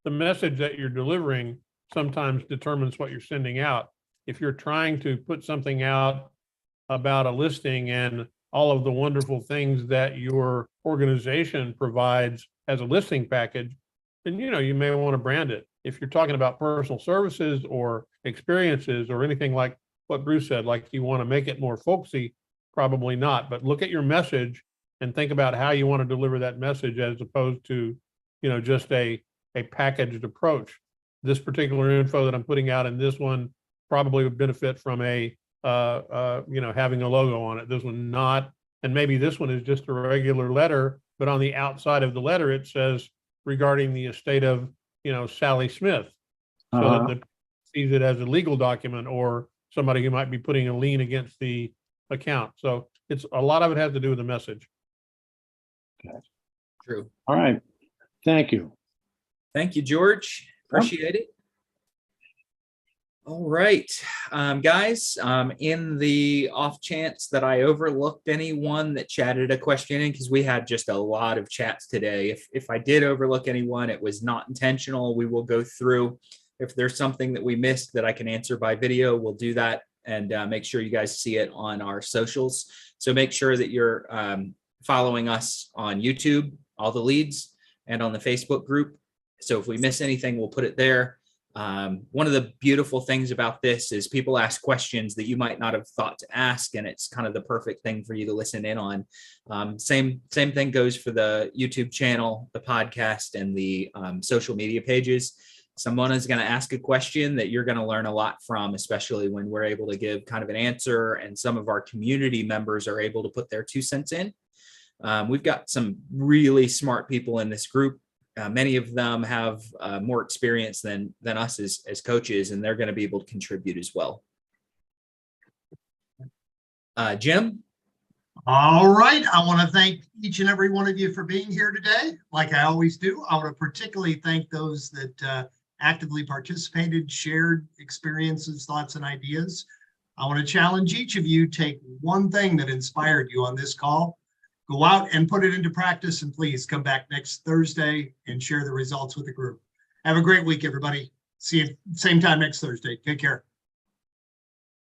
The message that you're delivering sometimes determines what you're sending out. If you're trying to put something out about a listing and all of the wonderful things that your organization provides as a listing package, then you may want to brand it. If you're talking about personal services or experiences or anything like what Bruce said, like you want to make it more folksy, probably not. But look at your message and think about how you want to deliver that message, as opposed to just a packaged approach. This particular info that I'm putting out in this one probably would benefit from having a logo on it. This one not, and maybe this one is just a regular letter, but on the outside of the letter it says regarding the estate of Sally Smith, so that the sees it as a legal document, or somebody who might be putting a lien against the account. So it's a lot of it has to do with the message. Okay. True. All right. Thank you. Thank you, George. Appreciate it. All right, guys, in the off chance that I overlooked anyone that chatted a question in, because we had just a lot of chats today. If I did overlook anyone, it was not intentional. We will go through. If there's something that we missed that I can answer by video, we'll do that, and make sure you guys see it on our socials. So make sure that you're following us on YouTube, All the Leads, and on the Facebook group. So if we miss anything, we'll put it there. One of the beautiful things about this is people ask questions that you might not have thought to ask, and it's kind of the perfect thing for you to listen in on. Same thing goes for the YouTube channel, the podcast, and the social media pages. Someone is going to ask a question that you're going to learn a lot from, especially when we're able to give kind of an answer, and some of our community members are able to put their 2 cents in. We've got some really smart people in this group. Many of them have more experience than us as coaches, and they're going to be able to contribute as well. Jim? All right. I want to thank each and every one of you for being here today. Like I always do, I want to particularly thank those that actively participated, shared experiences, thoughts, and ideas. I want to challenge each of you, take one thing that inspired you on this call, go out and put it into practice, and please come back next Thursday and share the results with the group. Have a great week, everybody. See you same time next Thursday. Take care.